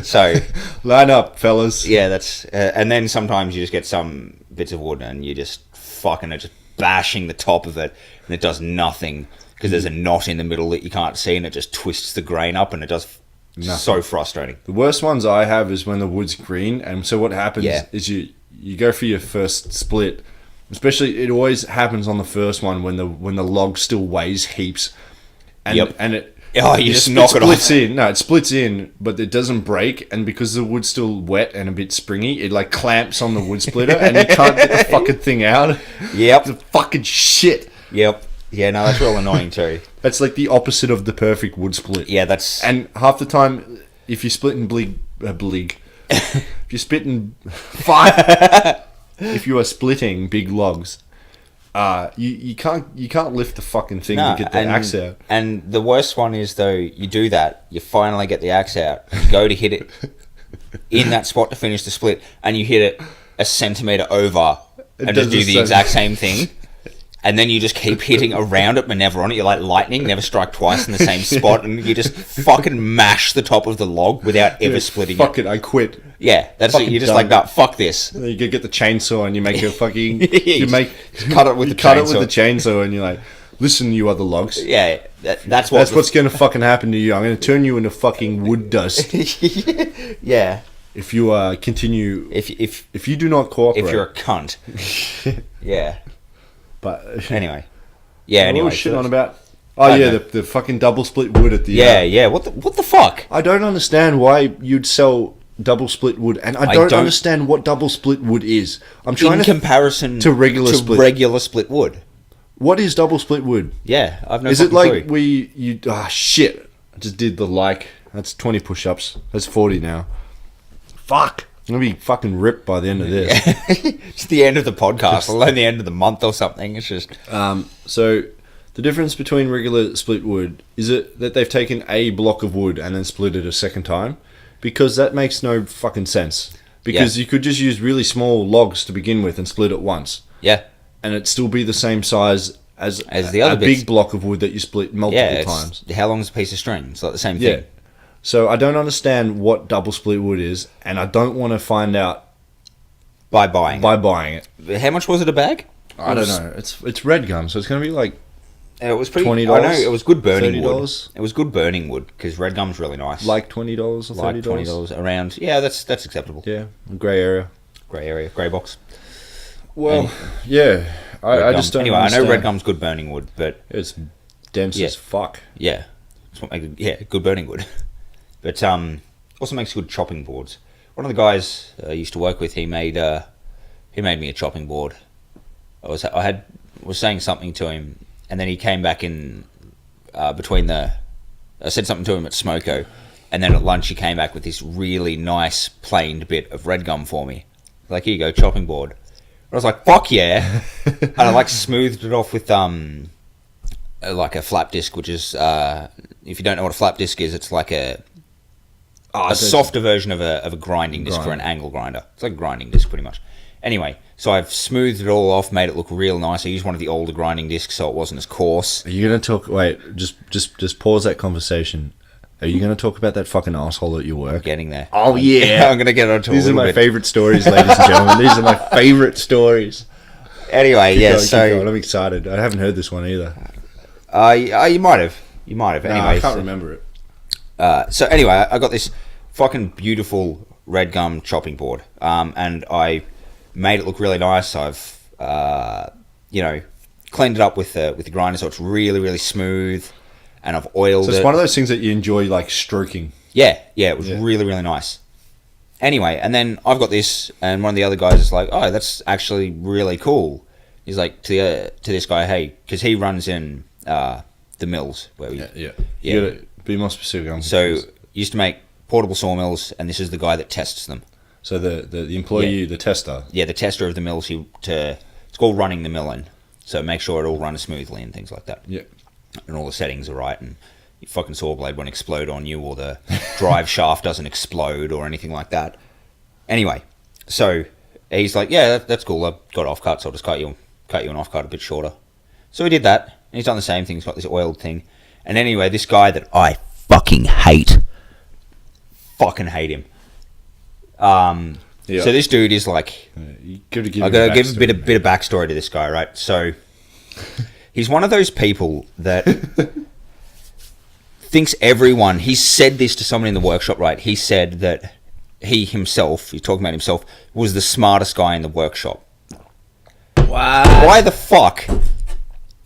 So line up, fellas. yeah, that's and then sometimes you just get some bits of wood and you just fucking are just bashing the top of it, and it does nothing because there's a knot in the middle that you can't see, and it just twists the grain up, and it does so frustrating. The worst ones I have is when the wood's green, and so what happens is you go for your first split. Especially, it always happens on the first one when the log still weighs heaps, and it you just knock it off. It splits in, but it doesn't break, and because the wood's still wet and a bit springy, it like clamps on the wood splitter, and you can't get the fucking thing out. Yep, it's fucking shit. Yep. Yeah, no, that's real annoying too. That's like the opposite of the perfect wood split. Yeah, that's... And half the time, if you're splitting if you're splitting... if you are splitting big logs, you can't lift the fucking thing to get the axe out. And the worst one is, though, you do that, you finally get the axe out, you go to hit it in that spot to finish the split, and you hit it a centimetre over and just do the exact same thing. And then you just keep hitting around it, but never on it. You're like lightning, never strike twice in the same spot, and you just fucking mash the top of the log without ever splitting fuck it. I quit. Yeah, that's it. You're just like, no, fuck this. And then you get the chainsaw and you make a fucking... cut it with the chainsaw and you're like, listen, you other logs. Yeah, that's what's going to fucking happen to you. I'm going to turn you into fucking wood dust. Yeah. If you continue... If you do not cooperate... If you're a cunt. Yeah. But anyway, what was shit on about? Oh yeah, the fucking double split wood at the yeah. What the fuck? I don't understand why you'd sell double split wood, and I don't understand what double split wood is. I'm trying in comparison to regular split wood. What is double split wood? Yeah, I've no. Is it like shit? I just did that's 20 push-ups. That's 40 now. Fuck. I'm going to be fucking ripped by the end of this. It's the end of the podcast, alone the end of the month or something. It's just... So, the difference between regular split wood, is it that they've taken a block of wood and then split it a second time? Because that makes no fucking sense. Because you could just use really small logs to begin with and split it once. Yeah. And it'd still be the same size as the other big block of wood that you split multiple times. How long is a piece of string? It's like the same thing. Yeah. So I don't understand what double split wood is, and I don't want to find out by buying it. How much was it a bag? I don't know. It's red gum, so it's going to be like it was pretty. $20. I know it was good burning wood. $30. It was good burning wood because red gum's really nice. Like $20 or $30. Like $20 around. Yeah, that's acceptable. Yeah, grey area, grey box. Well, yeah, I just don't. Anyway, understand. I know red gum's good burning wood, but it's dense as fuck. Yeah, that's what makes it, good burning wood. But also makes good chopping boards. One of the guys I used to work with, he made me a chopping board. I was saying something to him, and then he came back in between I said something to him at Smoko, and then at lunch he came back with this really nice planed bit of red gum for me. Like, here you go, chopping board. And I was like, fuck yeah! And I smoothed it off with like a flap disc, which is if you don't know what a flap disc is, it's like a softer version of a grinding disc for an angle grinder. It's like a grinding disc, pretty much. Anyway, so I've smoothed it all off, made it look real nice. I used one of the older grinding discs so it wasn't as coarse. Are you going to talk... Wait, just pause that conversation. Are you going to talk about that fucking asshole at your work? Getting there. Oh, yeah. I'm going to get onto These are my favourite stories, ladies and gentlemen. These are my favourite stories. Anyway, keep going. I'm excited. I haven't heard this one either. You might have. Anyway, I can't remember it. So anyway, I got this fucking beautiful red gum chopping board, and I made it look really nice. I've cleaned it up with the grinder so it's really, really smooth, and I've oiled it. So it's one of those things that you enjoy, like stroking. Yeah, it was really, really nice. Anyway, and then I've got this, and one of the other guys is like, "Oh, that's actually really cool." He's like to this guy, "Hey," because he runs in the mills where we You gotta be more specific. So used to make portable sawmills, and this is the guy that tests them. So the employee, the tester. Yeah, the tester of the mills. It's called running the mill in. So make sure it all runs smoothly and things like that. Yeah. And all the settings are right, and your fucking saw blade won't explode on you, or the drive shaft doesn't explode, or anything like that. Anyway, so he's like, "Yeah, that's cool. I've got offcuts. I'll just cut you an offcut a bit shorter." So he did that, and he's done the same thing. He's got this oiled thing. And anyway, this guy that I fucking hate him. So this dude is like, I gotta give a bit of backstory to this guy, right? So he's one of those people that thinks everyone. He said this to someone in the workshop, right? He said that he's talking about himself, was the smartest guy in the workshop. Wow. Why the fuck?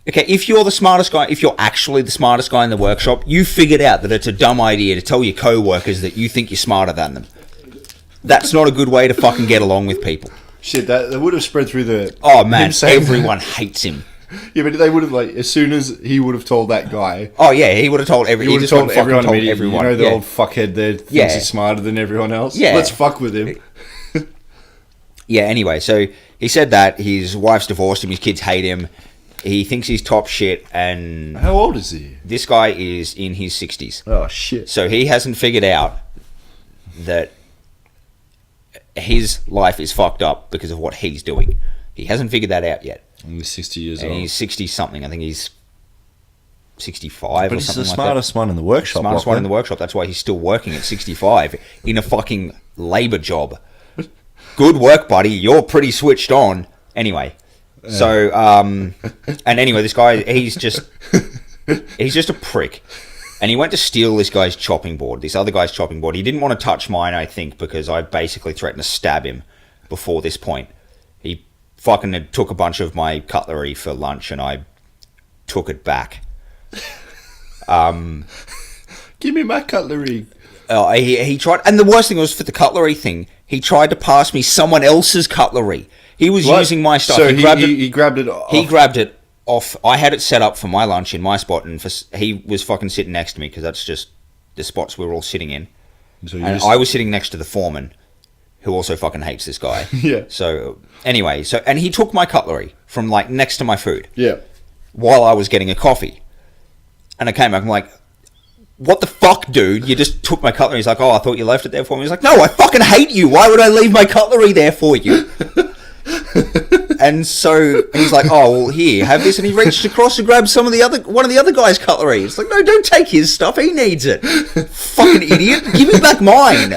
Okay, if you're actually the smartest guy in the workshop, you figured out that it's a dumb idea to tell your co-workers that you think you're smarter than them. That's not a good way to fucking get along with people. Shit, that would have spread through the... Oh, man, everyone hates him. Yeah, but they would have like as soon as he would have told that guy. Oh yeah, he would have told everyone. He would have told everyone told immediately. everyone. You know the Yeah. old fuckhead there thinks he's smarter than everyone else. Yeah. Let's fuck with him. Yeah. Anyway, so he said that his wife's divorced him. His kids hate him. He thinks he's top shit, and How old is he? this guy is in his 60s. Oh shit. So he hasn't figured out that his life is fucked up because of what he's doing. He hasn't figured that out yet. And he's 60 years And old. he's 60 something. I think he's 65 But or he's something the like smartest one in the workshop. that. Smartest one in the Lachlan. workshop. That's why he's still working at 65 in a fucking labour job. Good work, buddy. You're pretty switched on. Anyway. So, and anyway, this guy, he's just a prick. And he went to steal this guy's chopping board, this other guy's chopping board. He didn't want to touch mine, I think, because I basically threatened to stab him before this point. He fucking took a bunch of my cutlery for lunch, and I took it back. Give me my cutlery. He tried, and the worst thing was for the cutlery thing, he tried to pass me someone else's cutlery. He was What? using my stuff. So he grabbed it. he grabbed it off. He grabbed it off. I had it set up for my lunch in my spot, and he was fucking sitting next to me because that's just the spots we were all sitting in. So And I was sitting next to the foreman, who also fucking hates this guy. Yeah. So anyway, and he took my cutlery from like next to my food Yeah. while I was getting a coffee, and I came back. I'm like, "What the fuck, dude? You just took my cutlery." He's like, "Oh, I thought you left it there for me." He's like, "No, I fucking hate you. Why would I leave my cutlery there for you?" And so he's like, "Oh, well, here, have this." And he reached across and grabbed one of the other guy's cutlery. It's like, "No, don't take his stuff. He needs it. Fucking idiot. Give me back mine."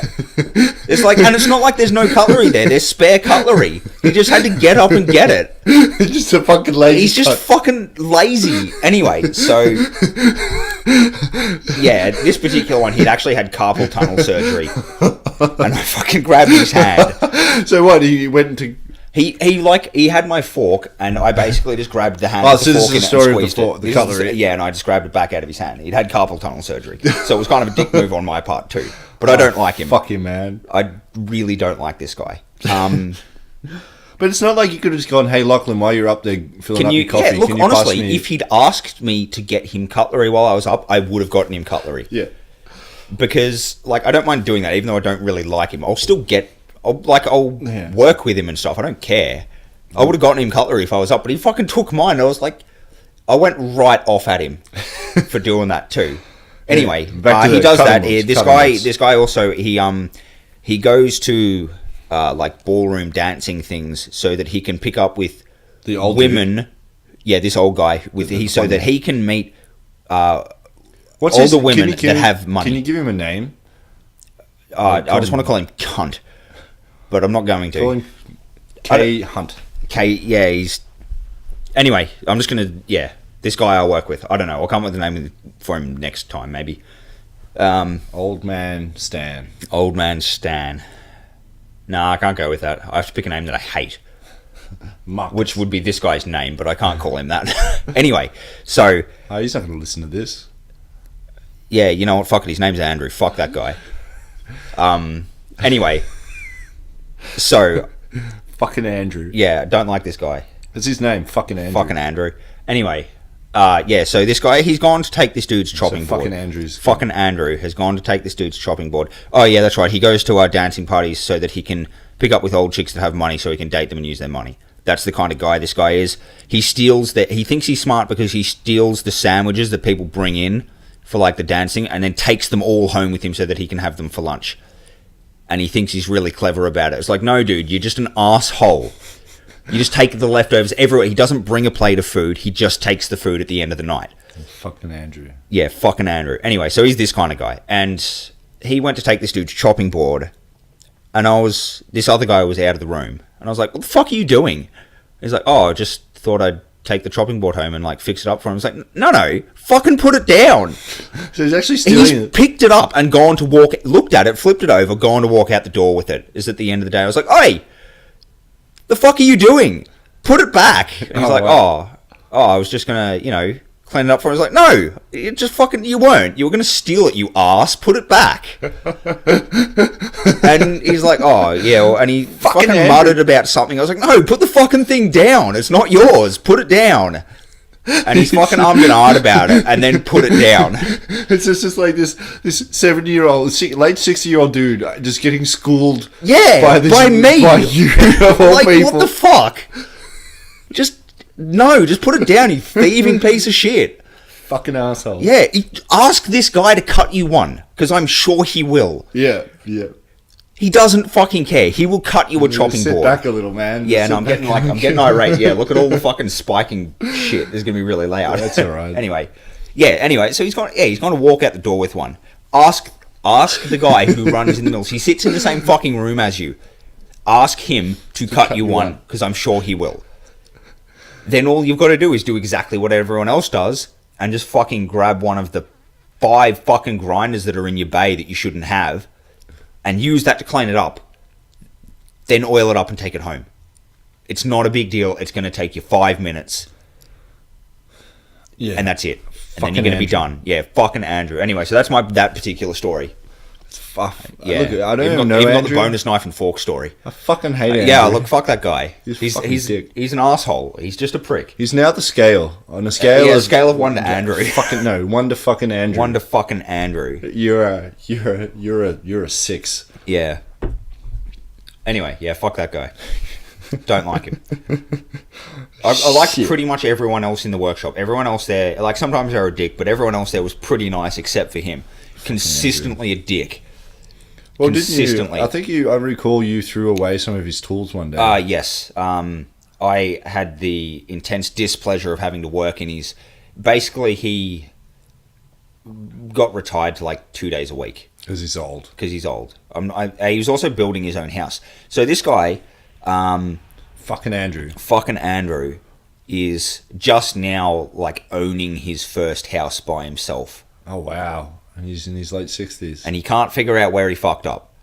It's like, and it's not like there's no cutlery there. There's spare cutlery. He just had to get up and get it. Just a fucking lazy. He's just fucking lazy. Anyway, so yeah, this particular one, he'd actually had carpal tunnel surgery, and I fucking grabbed his hand. So what? He went to. He had my fork, and I basically just grabbed the hand. Oh, with so the this fork is the in it story and of the squeezed fork- it. the This cutlery. is- yeah, and I just grabbed it back out of his hand. He'd had carpal tunnel surgery, so it was kind of a dick move on my part too. But I don't like him. Fuck him, man. I really don't like this guy. But it's not like you could have just gone, "Hey, Lachlan, while you're up there filling Can up you? your coffee, Yeah, look, can you pass honestly, me?" if he'd asked me to get him cutlery while I was up, I would have gotten him cutlery. Yeah. Because like I don't mind doing that, even though I don't really like him. I'll still I'll Yeah. work with him and stuff. I don't care. I would have gotten him cutlery if I was up, but he fucking took mine. And I was like, I went right off at him for doing that too. Anyway, back to he the does cutting that. boards, This cutting guy, boards. this guy also he goes to like ballroom dancing things so that he can pick up with The old women. Yeah, this old guy so that he can meet What's older his- women can you- that have money. Can you give him a name? I just want to call him cunt, but I'm not going to. Call him K Hunt. Yeah, he's. Anyway, I'm just gonna. Yeah, this guy I work with. I don't know. I'll come up with a name for him next time, maybe. Old Man Stan. Old man Stan. Nah, I can't go with that. I have to pick a name that I hate, Marcus. which would be this guy's name, but I can't call him that. Anyway, so Oh, he's not going to listen to this. yeah, you know what? Fuck it. His name's Andrew. Fuck that guy. Anyway, so Fucking Andrew. yeah, don't like this guy. That's his name. Fucking Andrew. Fucking Andrew. Anyway, yeah, so this guy, he's gone to take this dude's chopping board. fucking Andrew's- Fucking Andrew has gone to take this dude's chopping board. Oh, yeah, that's right. He goes to our dancing parties so that he can pick up with old chicks that have money so he can date them and use their money. That's the kind of guy this guy is. He steals that. He thinks he's smart because he steals the sandwiches that people bring in for like the dancing and then takes them all home with him so that he can have them for lunch. And he thinks he's really clever about it. It's like, no, dude, you're just an asshole. You just take the leftovers everywhere. He doesn't bring a plate of food. He just takes the food at the end of the night. Fucking Andrew. Yeah, fucking Andrew. Anyway, so he's this kind of guy. And he went to take this dude's chopping board. And this other guy was out of the room. And I was like, what the fuck are you doing? He's like, oh, I just thought I'd take the chopping board home and like fix it up for him. I was like, no, fucking put it down. So he's actually stealing He's it. picked it up and gone to walk, looked at it, flipped it over, gone to walk out the door with it. Is at the end of the day. I was like, hey, the fuck are you doing? Put it back. And he's like, wow. I was just going to, clean it up for him. I was like, no, it just fucking, you weren't. You were going to steal it, you ass. Put it back. And he's like, oh, yeah. Well, and he fucking Andrew. muttered about something. I was like, no, put the fucking thing down. It's not yours. Put it down. And he's fucking ummed and ahed about it, and then put it down. It's just like this 70-year-old, late 60-year-old dude just getting schooled. Yeah, by me. By you, of all Like, people. what the fuck? Just put it down, you thieving piece of shit. Fucking asshole. Yeah, ask this guy to cut you one, because I'm sure he will. Yeah. He doesn't fucking care. He will cut you a chopping Sit board. back a little, man. Yeah, Sit and back. I'm getting irate. Yeah, look at all the fucking spiking shit. This is gonna be really loud. That's all right. Anyway, so he's gonna walk out the door with one. Ask the guy who runs in the mills. He sits in the same fucking room as you. Ask him to cut you one, because I'm sure he will. Then all you've got to do is do exactly what everyone else does, and just fucking grab one of the 5 fucking grinders that are in your bay that you shouldn't have, and use that to clean it up. Then oil it up and take it home. It's not a big deal. It's going to take you 5 minutes. Yeah. And that's it. And Fucking then you're going to be Andrew. done. Yeah, fucking Andrew. Anyway, so that's that particular story. Yeah. Look, I don't even even know got the Andrew. bonus knife and fork story. I fucking hate Andrew. Yeah, look, fuck that guy. He's fucking dick. He's an asshole. He's just a prick. He's now the scale. On a scale Yeah, of... a scale of 1 to Andrew. Fucking no, 1 to fucking Andrew. 1 to fucking Andrew. You're a 6. Yeah. Anyway, yeah, fuck that guy. Don't like him. I like Shit. pretty much everyone else in the workshop. Everyone else there, like, sometimes they're a dick, but everyone else there was pretty nice except for him. Consistently a dick. Well, Consistently. didn't you? I recall you threw away some of his tools one day. Yes. I had the intense displeasure of having to work in his... Basically, he got retired to like 2 days a week. Because he's old. Because he's old. He was also building his own house. So this guy... Fucking Andrew. Fucking Andrew is just now like owning his first house by himself. Oh, wow. And he's in his late 60s. And he can't figure out where he fucked up.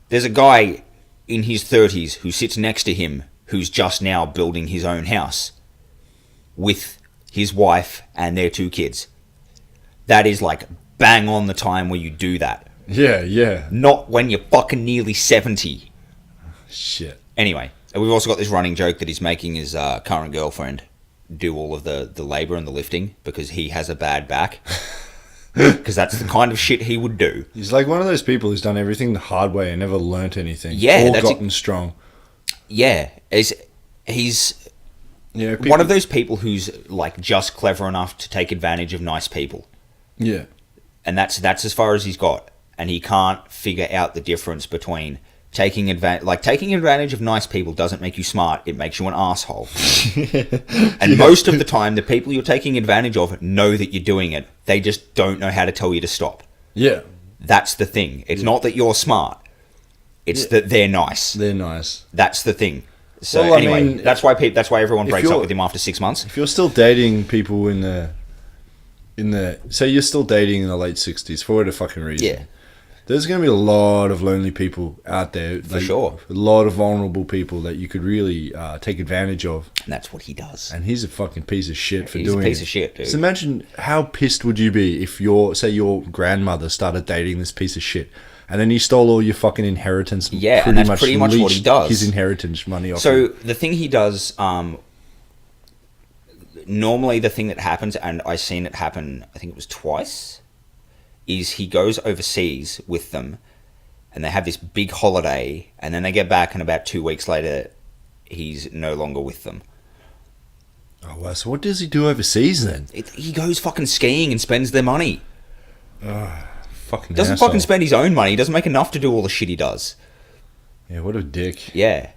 There's a guy in his 30s who sits next to him who's just now building his own house with his wife and their 2 kids. That is like bang on the time where you do that. Yeah. Not when you're fucking nearly 70. Shit. Anyway, we've also got this running joke that he's making his current girlfriend do all of the labour and the lifting because he has a bad back. Because that's the kind of shit he would do. He's like one of those people who's done everything the hard way and never learnt anything. Yeah, Or that's gotten strong. Yeah, he's Yeah, one of those people who's like just clever enough to take advantage of nice people. Yeah. And that's as far as he's got. And he can't figure out the difference between taking advantage of nice people doesn't make you smart, it makes you an asshole. And most of the time, the people you're taking advantage of know that you're doing it. They just don't know how to tell you to stop. Yeah. That's the thing. It's not that you're smart. It's that they're nice. They're nice. That's the thing. So Well, I anyway, mean, that's why everyone breaks you're- up with him after 6 months. If you're still dating people in the say you're still dating in the late 60s for whatever fucking reason. Yeah. There's going to be a lot of lonely people out there. For sure. A lot of vulnerable people that you could really take advantage of. And that's what he does. And he's a fucking piece of shit for He's doing a piece it. of shit, dude. So imagine how pissed would you be if your grandmother started dating this piece of shit. And then he stole all your fucking inheritance. Yeah, and that's pretty much what he leached does. His inheritance money off So you. the thing he does, normally the thing that happens, and I've seen it happen, I think it was twice, is he goes overseas with them, and they have this big holiday, and then they get back, and about 2 weeks later, he's no longer with them. Oh, wow. So what does he do overseas then? He goes fucking skiing and spends their money. Fucking Doesn't asshole. fucking spend his own money. He doesn't make enough to do all the shit he does. Yeah, what a dick. Yeah.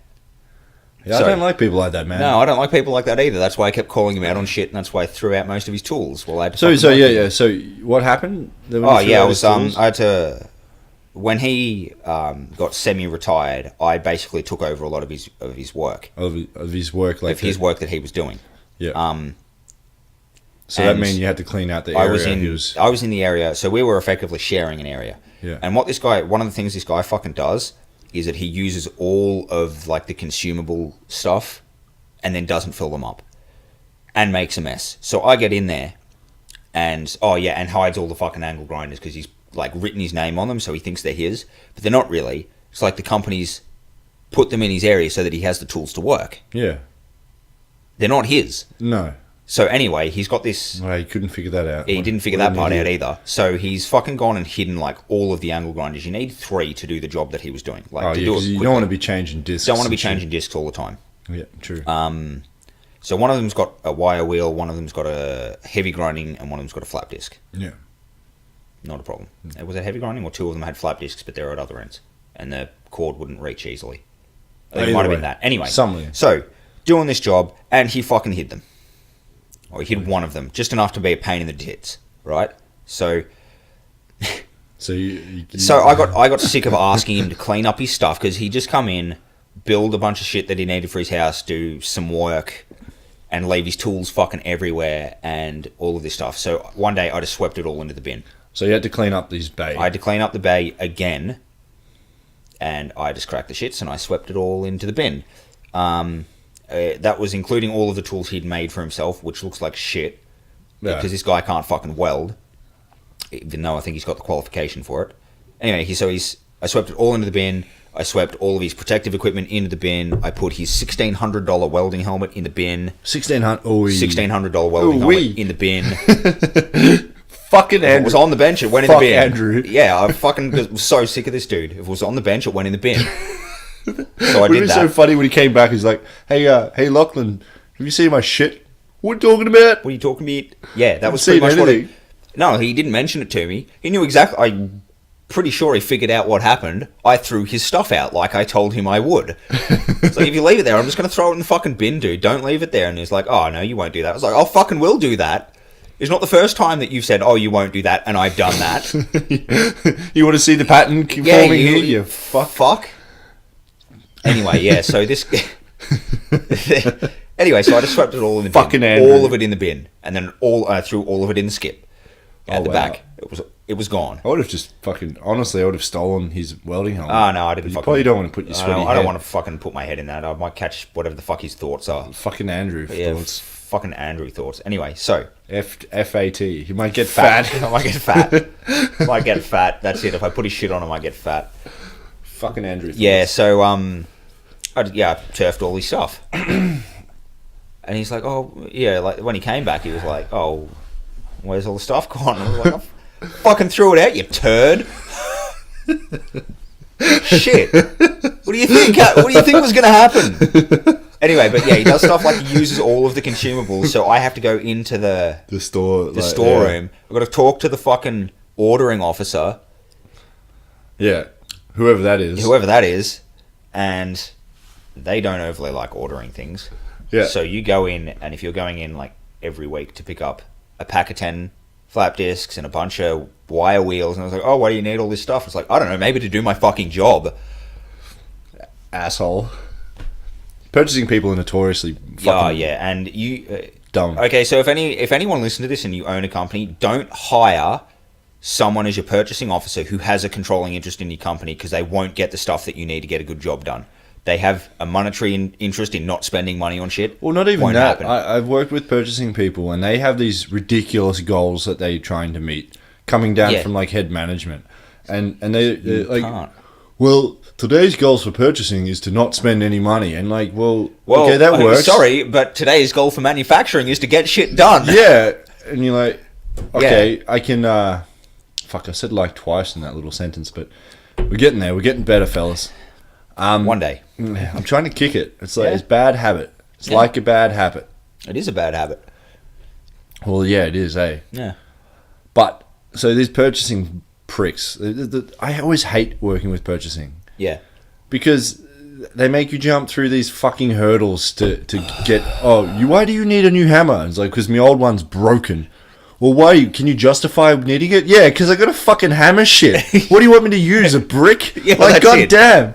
Yeah, So- I don't like people like that, man. No, I don't like people like that either. That's why I kept calling him out on shit, and that's why I threw out most of his tools. Well, I had to So fucking work with him. So what happened? Then when Oh you threw yeah, out I his was tools? I had to when he got semi-retired. I basically took over a lot of his work, of his work, like of his work that he was doing. Yeah. So that and meant you had to clean out the area. I was in the area, so we were effectively sharing an area. Yeah. And one of the things this guy fucking does is that he uses all of like the consumable stuff and then doesn't fill them up and makes a mess. So I get in there and and hides all the fucking angle grinders because he's like written his name on them, so he thinks they're his, but they're not really. It's like the company's put them in his area so that he has the tools to work. Yeah. They're not his. No. So anyway, he's got this. Well, he couldn't figure that out. He didn't figure that part out either. So he's fucking gone and hidden like all of the angle grinders. You need 3 to do the job that he was doing. Like, to do it you don't want to be changing discs. Don't want to be changing discs all the time. Yeah, true. So one of them's got a wire wheel, one of them's got a heavy grinding, and one of them's got a flap disc. Yeah. Not a problem. Was it heavy grinding, or 2 of them had flap discs, but they're at other ends, and the cord wouldn't reach easily? It might have been that. Anyway, so doing this job, and he fucking hid them. Or he hid one of them, just enough to be a pain in the tits, right? So So I got sick of asking him to clean up his stuff, because he just come in, build a bunch of shit that he needed for his house, do some work, and leave his tools fucking everywhere and all of this stuff. So one day I just swept it all into the bin. So you had to clean up these bay. I had to clean up the bay again, and I just cracked the shits and I swept it all into the bin. That was including all of the tools he'd made for himself, which looks like shit, because this guy can't fucking weld, even though I think he's got the qualification for it. Anyway, I swept it all into the bin. I swept all of his protective equipment into the bin. I put his $1,600 welding helmet in the bin. $1,600 welding helmet in the bin. Fucking Andrew. If it was on the bench, it went in the bin. Andrew. Yeah, I fucking was so sick of this dude. If it was on the bench, it went in the bin. So I did that. It was so funny when he came back. He's like, hey, Lachlan, have you seen my shit? What are you talking about? What are you talking about? Yeah, that was pretty much what he... No, he didn't mention it to me. He knew exactly... I'm pretty sure he figured out what happened. I threw his stuff out like I told him I would. It's like, if you leave it there, I'm just going to throw it in the fucking bin, dude. Don't leave it there. And he's like, oh, no, you won't do that. I was like, I fucking will do that. It's not the first time that you've said, oh, you won't do that, and I've done that. You want to see the pattern forming here? You fuck. Anyway, yeah, so this... Anyway, so I just swept it all in the fucking bin. Andrew. All of it in the bin. And then I threw all of it in the skip. At the back. It was gone. I would have just fucking... Honestly, I would have stolen his welding helmet. Oh, no, I didn't You probably don't want to put your sweaty I don't want to fucking put my head in that. I might catch whatever the fuck his thoughts are. Fucking Andrew thoughts. Fucking Andrew thoughts. Anyway, so... F-A-T. He might get fat. I might get fat. Might get fat. That's it. If I put his shit on, I might get fat. Fucking Andrew thoughts. Yeah, so, I turfed all his stuff. And he's like, oh, yeah, like, when he came back, he was like, oh, where's all the stuff gone? And I was like, I fucking threw it out, you turd. Shit. What do you think? What do you think was going to happen? Anyway, but yeah, he does stuff like he uses all of the consumables, so I have to go into the storeroom. I've got to talk to the fucking ordering officer. Yeah, whoever that is. And they don't overly like ordering things. Yeah. So you go in, and if you're going in like every week to pick up a pack of 10 flap discs and a bunch of wire wheels, and I was like, oh, why do you need all this stuff? It's like, I don't know, maybe to do my fucking job. Asshole. Purchasing people are notoriously fucking... Oh, yeah, and you... dumb. Okay, so if anyone listens to this and you own a company, don't hire someone as your purchasing officer who has a controlling interest in your company, because they won't get the stuff that you need to get a good job done. They have a monetary interest in not spending money on shit. Well, not even that. I've worked with purchasing people, and they have these ridiculous goals that they're trying to meet, coming down from like head management, and they're like, can't. Well, today's goals for purchasing is to not spend any money, and like, well okay, that works. Sorry, but today's goal for manufacturing is to get shit done. Yeah, and you're like, okay, I can. Fuck, I said like twice in that little sentence, but we're getting there. We're getting better, fellas. One day. I'm trying to kick it. It's like it's bad habit. It's like a bad habit. It is a bad habit. Well, yeah, it is, eh? Yeah. But so these purchasing pricks. I always hate working with purchasing. Yeah. Because they make you jump through these fucking hurdles to get. Why do you need a new hammer? It's like, because my old one's broken. Well, why? Can you justify needing it? Yeah, because I got a fucking hammer shit. What do you want me to use? A brick? Yeah, like, goddamn.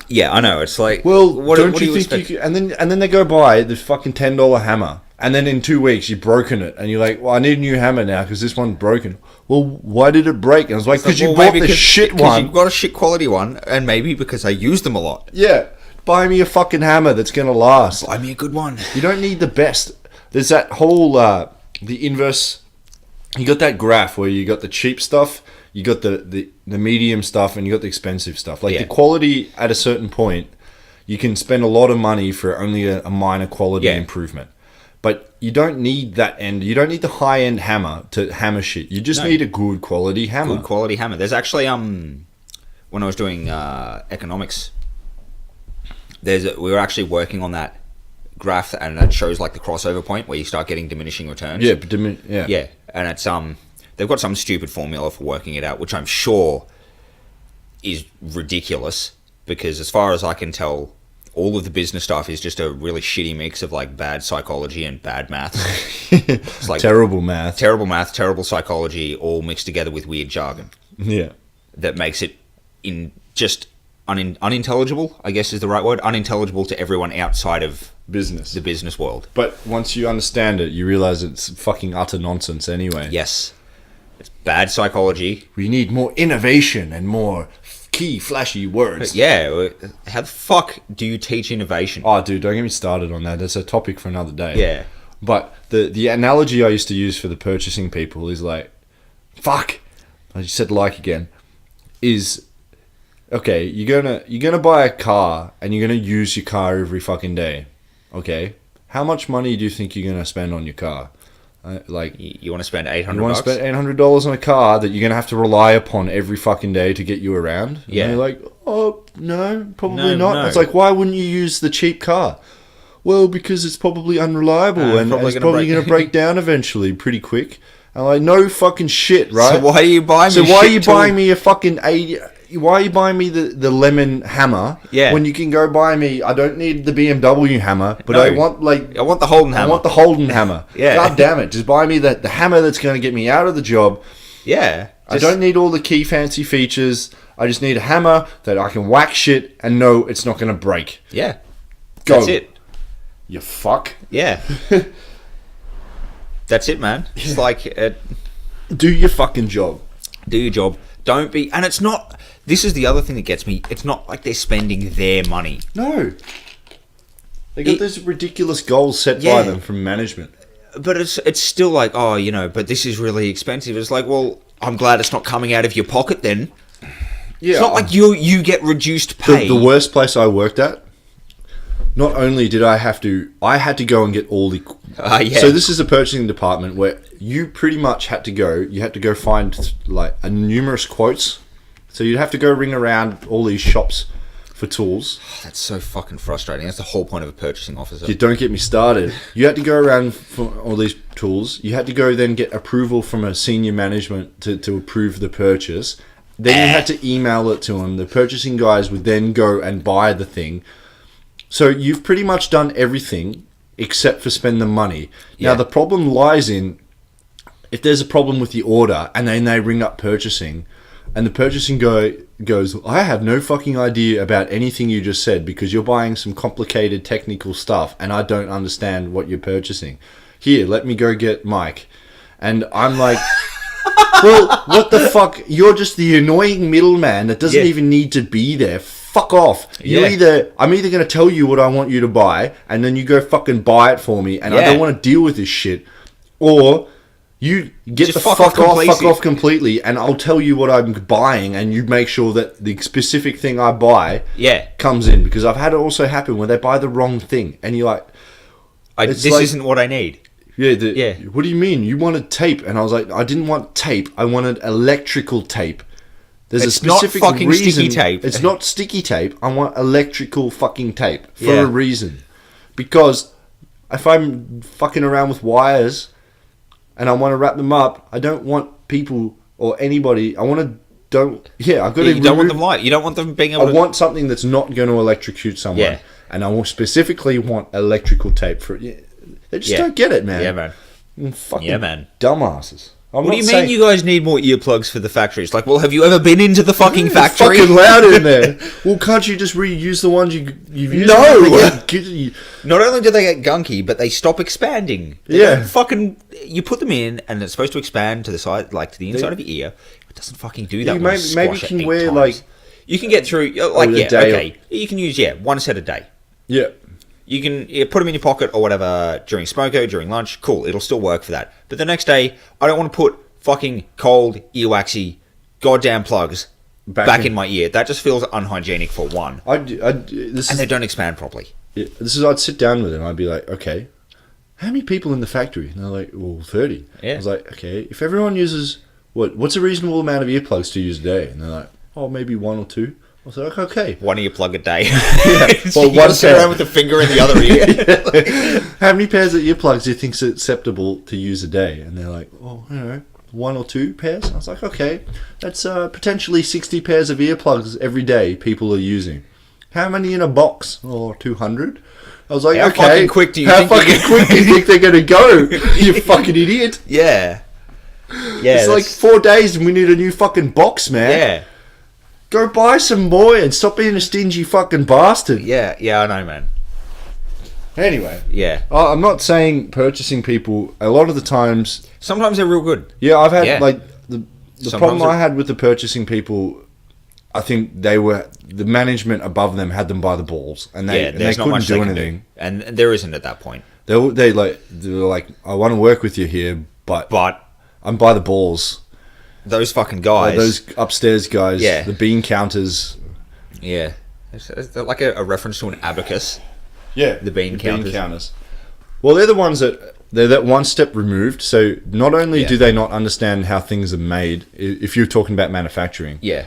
Yeah, I know. It's like, well, don't you think you can? And then they go buy the fucking $10 hammer, and then in 2 weeks you've broken it, and you're like, well, I need a new hammer now because this one's broken. Well, why did it break? And I was like, because you bought the shit one. You've got a shit quality one, and maybe because I use them a lot. Yeah, buy me a fucking hammer that's gonna last. Buy me a good one. You don't need the best. There's that whole the inverse. You got that graph where you got the cheap stuff, you got the medium stuff, and you got the expensive stuff. Like the quality at a certain point, you can spend a lot of money for only a minor quality improvement. But you don't need that end. You don't need the high end hammer to hammer shit. You just need a good quality hammer. Good quality hammer. There's actually when I was doing economics, we were actually working on that graph, and that shows like the crossover point where you start getting diminishing returns. Yeah, but yeah, and it's they've got some stupid formula for working it out, which I'm sure is ridiculous, because as far as I can tell, all of the business stuff is just a really shitty mix of like bad psychology and bad math. It's like terrible math, terrible psychology, all mixed together with weird jargon. Yeah, that makes it unintelligible, I guess is the right word, unintelligible to everyone outside of the business world. But once you understand it, you realize it's fucking utter nonsense anyway. Yes, it's bad psychology. We need more innovation and more key flashy words. Yeah, how the fuck do you teach innovation? Oh, dude, don't get me started on that. That's a topic for another day. Yeah. But the analogy I used to use for the purchasing people is like, fuck, I just said like again, is, okay, you're gonna buy a car and you're gonna use your car every fucking day. Okay? How much money do you think you're gonna spend on your car? Like, you want to spend $800? You want to spend $800 on a car that you're going to have to rely upon every fucking day to get you around? Yeah. And you're like, oh, no, probably not. No. It's like, why wouldn't you use the cheap car? Well, because it's probably unreliable and it's probably going to break down eventually pretty quick. I'm like, no fucking shit, right? So why are you buying me a fucking 80... Why are you buying me the lemon hammer? Yeah. When you can go buy me, I don't need the BMW hammer, but I want the Holden hammer. I want the Holden hammer. Yeah. God damn it! Just buy me the hammer that's going to get me out of the job. Yeah. I don't need all the key fancy features. I just need a hammer that I can whack shit and know it's not going to break. Yeah. Go. That's it. You fuck. Yeah. That's it, man. It's like do your fucking job. Do your job. Don't be, and it's not. This is the other thing that gets me. It's not like they're spending their money. No. They got those ridiculous goals set by them from management. But it's still like, oh, but this is really expensive. It's like, well, I'm glad it's not coming out of your pocket then. Yeah. It's not like you get reduced pay. The worst place I worked at, not only did I had to go and get all the... So this is a purchasing department where you pretty much had to go find like numerous quotes. So you'd have to go ring around all these shops for tools. That's so fucking frustrating. That's the whole point of a purchasing officer. You don't get me started. You had to go around for all these tools. You had to go then get approval from a senior management to approve the purchase. Then you had to email it to them. The purchasing guys would then go and buy the thing. So you've pretty much done everything except for spend the money. Yeah. Now the problem lies in if there's a problem with the order and then they ring up purchasing and the purchasing guy goes, I have no fucking idea about anything you just said because you're buying some complicated technical stuff and I don't understand what you're purchasing. Here, let me go get Mike. And I'm like, well, what the fuck? You're just the annoying middleman that doesn't even need to be there. Fuck off. I'm either going to tell you what I want you to buy and then you go fucking buy it for me and I don't want to deal with this shit. Or you get just the fuck off completely and I'll tell you what I'm buying and you make sure that the specific thing I buy comes in. Because I've had it also happen where they buy the wrong thing and you're like... this isn't what I need. Yeah, what do you mean? You wanted tape. And I was like, I didn't want tape. I wanted electrical tape. There's a specific not fucking reason. Sticky tape. It's not sticky tape. I want electrical fucking tape for a reason. Because if I'm fucking around with wires and I want to wrap them up, I don't want people or anybody. I want to I got to. You don't want them light. You don't want them being able. I want something that's not going to electrocute someone. Yeah. And I will specifically want electrical tape for it. They just don't get it, man. Yeah, man. Fucking dumbasses. What do you mean you guys need more earplugs for the factories? Like, well, have you ever been into the fucking factory? It's fucking loud in there. Well, can't you just reuse the ones you've used? No! Not only do they get gunky, but they stop expanding. You put them in, and it's supposed to expand to the side, like to the inside of your ear. It doesn't fucking do that. Maybe you can wear times. You can get through you can use one set a day. Yeah. You can put them in your pocket or whatever during smoko, during lunch. Cool, it'll still work for that. But the next day, I don't want to put fucking cold, earwaxy, goddamn plugs back in my ear. That just feels unhygienic for one. And they don't expand properly. I'd sit down with them. I'd be like, okay, how many people in the factory? And they're like, well, 30. Yeah. I was like, okay, if everyone uses, what's a reasonable amount of earplugs to use a day? And they're like, oh, maybe 1 or 2. I was like, okay. One earplug a day. Yeah. Well, you sit around with the finger in the other ear. How many pairs of earplugs do you think is acceptable to use a day? And they're like, oh, 1 or 2 pairs. I was like, okay, that's potentially 60 pairs of earplugs every day people are using. How many in a box? Oh, 200. I was like, How okay. fucking quick do you how think fucking quick do you think they're gonna go? You fucking idiot. Yeah. It's like 4 days and we need a new fucking box, man. Yeah. Go buy some boy and stop being a stingy fucking bastard. Yeah, I know, man. Anyway. Yeah. I'm not saying purchasing people, a lot of the times... Sometimes they're real good. Yeah, I've had, the problem I they're- had with the purchasing people, I think the management above them had them by the balls. And they there's not couldn't much do they can anything. do. And there isn't at that point. They were like, I want to work with you here, but I'm by the balls. Those fucking guys. Those upstairs guys, Yeah. the bean counters. Yeah. It's like a reference to an abacus. Yeah, The bean counters. Well, they're the ones they're that one step removed. So not only do they not understand how things are made, if you're talking about manufacturing, Yeah.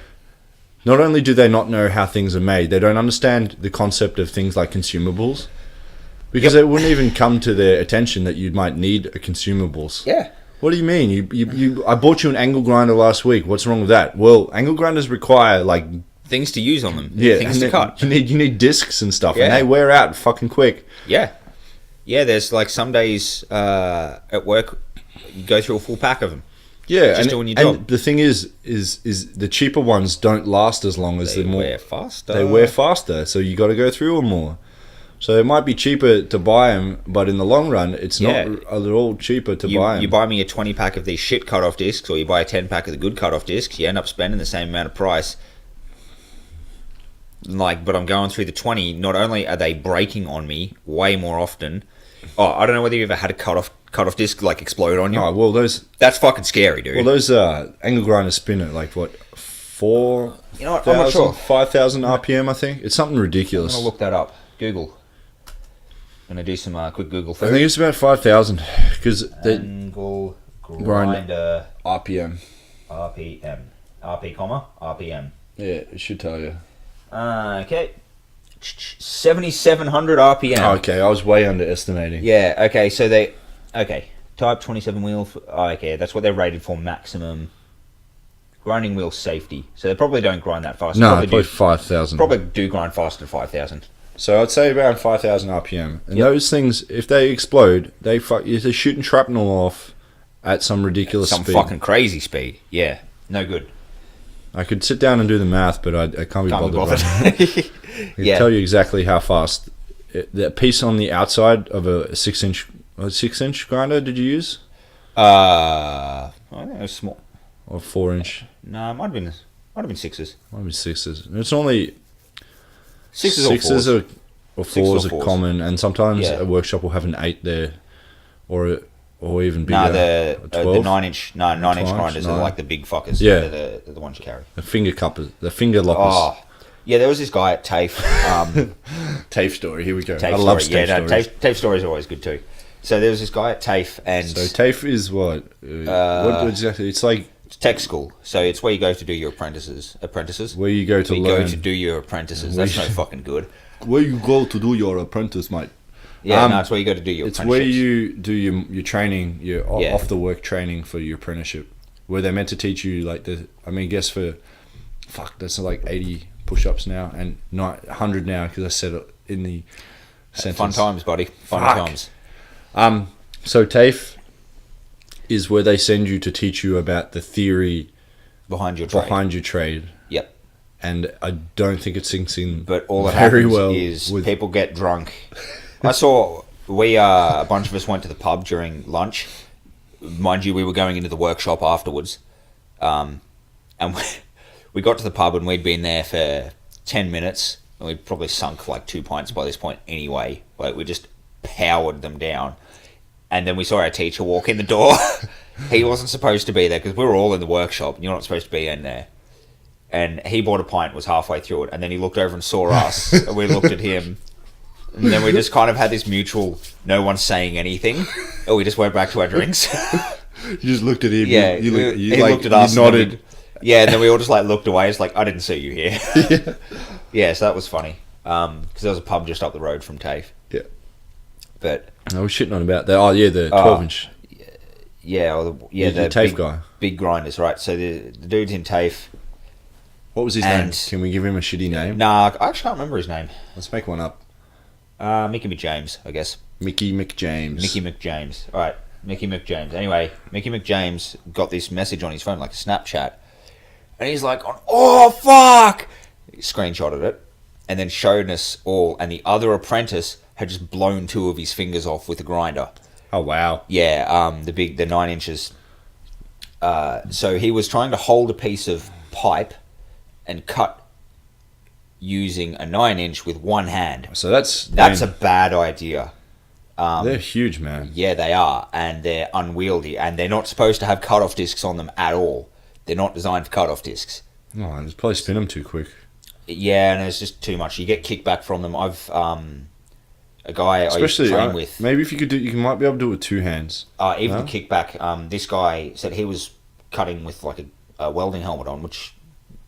not only do they not know how things are made, they don't understand the concept of things like consumables, because it wouldn't even come to their attention that you might need a consumables. Yeah. What do you mean? I bought you an angle grinder last week. What's wrong with that? Well, angle grinders require Things to use on them. things Things to cut. You need discs and stuff, and Yeah. they wear out fucking quick. Yeah. Yeah, there's like some days at work, you go through a full pack of them. Yeah, Just doing your job. And the thing is the cheaper ones don't last as long as They the more wear faster. they wear faster. So you got to go through them more. So it might be cheaper to buy them, but in the long run, it's not at all cheaper to buy them. You buy me a 20 pack of these shit cut off discs, or you buy a 10 pack of the good cut off discs. You end up spending the same amount of price. But I'm going through the 20. Not only are they breaking on me way more often. Oh, I don't know whether you ever had a cut off disc explode on you. Oh well, That's fucking scary, dude. those angle grinders spin at like what 4? You know what? I'm not sure. 5,000 RPM, I think. It's something I'm ridiculous. gonna look that up. Google. I'm gonna do some quick Google. I think it's about 5,000 because the Angle grinder RPM. RPM. RP, RPM. Yeah, it should tell you. Okay. 7,700 RPM. Oh, okay, I was way underestimating. Yeah, okay, so type 27 wheel, okay, that's what they're rated for, maximum grinding wheel safety. So they probably don't grind that fast. No, probably 5,000. Probably do grind faster than 5,000. So I'd say around 5,000 RPM. And those things, if they explode, they're shooting shrapnel off at some ridiculous Some speed. fucking crazy speed. Yeah, no good. I could sit down and do the math, but I can't be bothered. I can Yeah. tell you exactly how fast. That piece on the outside of a 6-inch grinder, did you use? I think it was small. Or 4-inch? No, it might have been sixes. Might be 6s. It's only Sixes or fours. or fours are fours. common, and sometimes Yeah. a workshop will have an 8 there, or even bigger. No, the 12? 9-inch grinders No. are like the big fuckers. Yeah. They're the ones you carry. The finger cuppers, the finger loppers. Oh, yeah. There was this guy at TAFE. TAFE story. Here we go. TAFE I love story. TAFE stories. TAFE stories are always good too. So there was this guy at TAFE, and So TAFE is what? What exactly? It's like it's tech school. So it's where you go to do your apprentices. where you go to Where you learn. go to do your apprentices. That's no fucking good. Where you go to do your apprentice, mate. Yeah, no, it's where you go to do your It's apprenticeships. where you do your training, your Yeah. off the work training for your apprenticeship, where they're meant to teach you guess for, that's like 80 push-ups now and not 100 now because I said it in the sentence. Fun times, buddy. Fun Fuck. times. So TAFE is where they send you to teach you about the theory Behind your trade. Yep. And I don't think it sinks in But all that very happens well is with people get drunk. I saw a bunch of us went to the pub during lunch. Mind you, we were going into the workshop afterwards, and we got to the pub and we'd been there for 10 minutes and we'd probably sunk like 2 pints by this point anyway. Like we just powered them down, and then we saw our teacher walk in the door. He wasn't supposed to be there because we were all in the workshop and you're not supposed to be in there. And he bought a pint, was halfway through it, and then he looked over and saw us, and we looked at him. And then we just kind of had this mutual, no one's saying anything. Or we just went back to our drinks. You just looked at him. Yeah, you he looked at us. You nodded. Yeah, and then we all just like looked away. It's like, I didn't see you here. Yeah, so that was funny. Because there was a pub just up the road from TAFE. Yeah. But I was shitting on about that. Oh, yeah, the 12-inch. Yeah, the TAFE guy. Big grinders, right? So the dude's in TAFE. What was his name? Can we give him a shitty name? Nah, I actually can't remember his name. Let's make one up. Mickey McJames, I guess. Mickey McJames. Mickey McJames. All right, Mickey McJames. Anyway, Mickey McJames got this message on his phone, like a Snapchat. And he's like, oh, fuck! He screenshotted it and then showed us all. And the other apprentice had just blown 2 of his fingers off with a grinder. Oh, wow. Yeah, the 9 inches. So he was trying to hold a piece of pipe and cut using a 9-inch with one hand. So that's a bad idea. They're huge, man. Yeah, they are, and they're unwieldy, and they're not supposed to have cut-off discs on them at all. They're not designed for cut-off discs. Oh, and just probably spin them too quick. Yeah, and it's just too much. You get kickback from them. I've a guy Especially, I train with. Maybe if you could do, you might be able to do it with 2 hands. Even the kickback. This guy said he was cutting with like a welding helmet on, which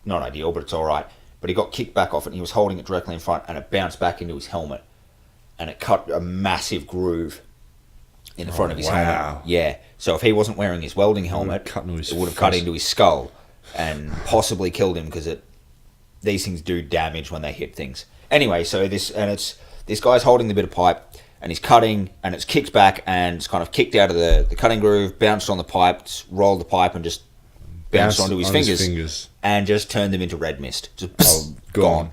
not ideal, but it's all right. But he got kickback off it, and he was holding it directly in front, and it bounced back into his helmet, and it cut a massive groove in the front of his helmet. Yeah. So if he wasn't wearing his welding helmet, it would have cut into his skull and possibly killed him, because these things do damage when they hit things. Anyway, so this guy's holding the bit of pipe, and he's cutting, and it's kicked back, and it's kind of kicked out of the cutting groove, bounced on the pipe, rolled the pipe, and just bounced onto his fingers, and just turned them into red mist. Just gone.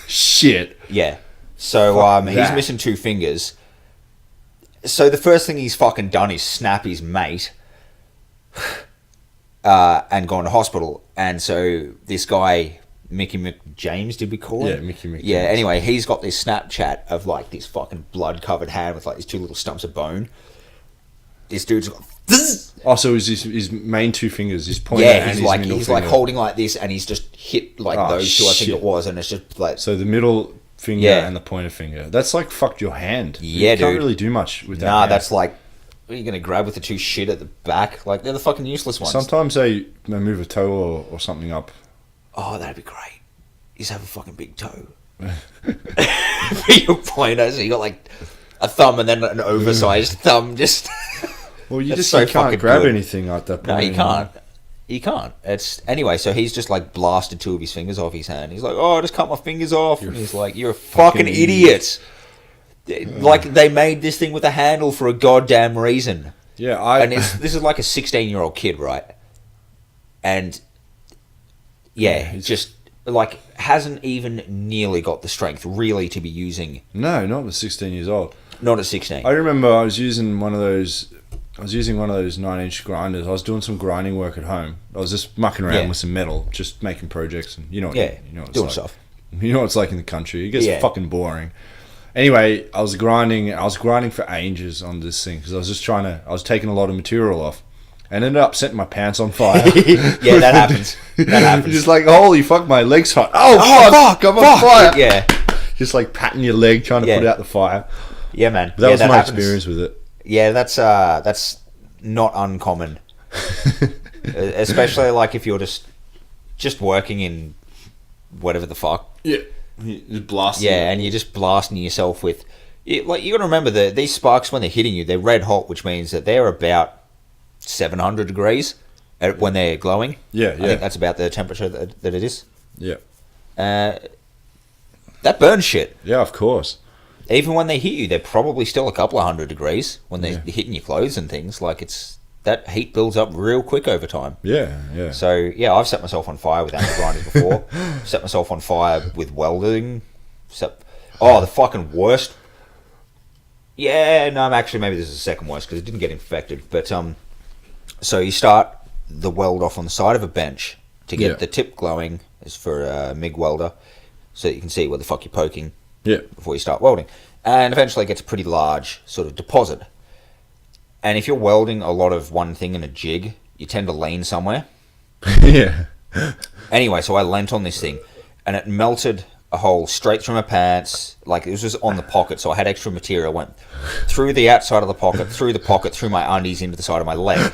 Shit. Yeah. So he's missing 2 fingers. So the first thing he's fucking done is snap his mate and gone to hospital. And so this guy, Mickey McJames, did we call him? Yeah, Mickey McJames. Yeah, anyway, he's got this Snapchat of like this fucking blood-covered hand with like these 2 little stumps of bone. This dude's got... Oh, so his main 2 fingers, his pointer and his middle finger. He's like holding like this, and he's just hit like those 2, I think it was, and it's just like... So the middle finger and the pointer finger. That's like fucked your hand. Yeah, you can't really do much with that. Nah, that's like... What are you going to grab with the 2 shit at the back? Like, they're the fucking useless ones. Sometimes they move a toe or something up. Oh, that'd be great. You just have a fucking big toe. For your pointer, so you got like a thumb and then an oversized thumb, just... Well, you can't grab anything at that point. No, you can't. You can't. Anyway, so he's just like blasted 2 of his fingers off his hand. He's like, oh, I just cut my fingers off. And he's like, you're a fucking idiot. Like, they made this thing with a handle for a goddamn reason. Yeah, this is like a 16-year-old kid, right? And yeah, just like hasn't even nearly got the strength really to be using. No, not at 16 years old. Not at 16. I remember I was using one of those 9-inch grinders. I was doing some grinding work at home. I was just mucking around with some metal, just making projects, and you know what it's doing like. Stuff. You know what it's like in the country. It gets fucking boring. Anyway, I was grinding for ages on this thing because I was taking a lot of material off, and ended up setting my pants on fire. Yeah, that happens. That happens. Just like, holy fuck, my leg's hot. Oh fuck, I'm on fire. Yeah. Just like patting your leg, trying to put out the fire. Yeah, man. But that was my experience with it. Yeah, that's not uncommon. Especially like if you're just working in whatever the fuck. Yeah. Just blasting. Yeah, and you're just blasting yourself with... Like, you got to remember that these sparks, when they're hitting you, they're red hot, which means that they're about 700 degrees when they're glowing. Yeah, I think that's about the temperature that it is. Yeah. That burns shit. Yeah, of course. Even when they hit you, they're probably still a couple of 100 degrees when they're hitting your clothes and things. Like, that heat builds up real quick over time. Yeah. So, yeah, I've set myself on fire with angle grinders before. Set myself on fire with welding. The fucking worst. Yeah, no, actually, maybe this is the second worst because it didn't get infected. But, so you start the weld off on the side of a bench to get the tip glowing, is for a MIG welder, so that you can see where the fuck you're poking before you start welding. And eventually it gets a pretty large sort of deposit. And if you're welding a lot of one thing in a jig, you tend to lean somewhere. Yeah. Anyway, so I leant on this thing, and it melted a hole straight through my pants. Like, it was just on the pocket, so I had extra material. Went through the outside of the pocket, through my undies into the side of my leg.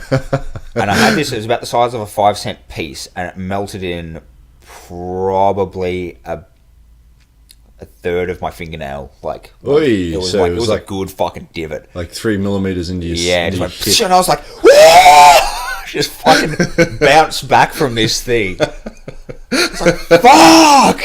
And I had this, it was about the size of a 5-cent piece, and it melted in probably a third of my fingernail. Like, Oy, it was so like, it it was was like a good fucking divot. Like 3 millimeters into your Yeah, it into just your went, hip. and I was like, whoa! Just fucking bounced back from this thing. It's like, fuck!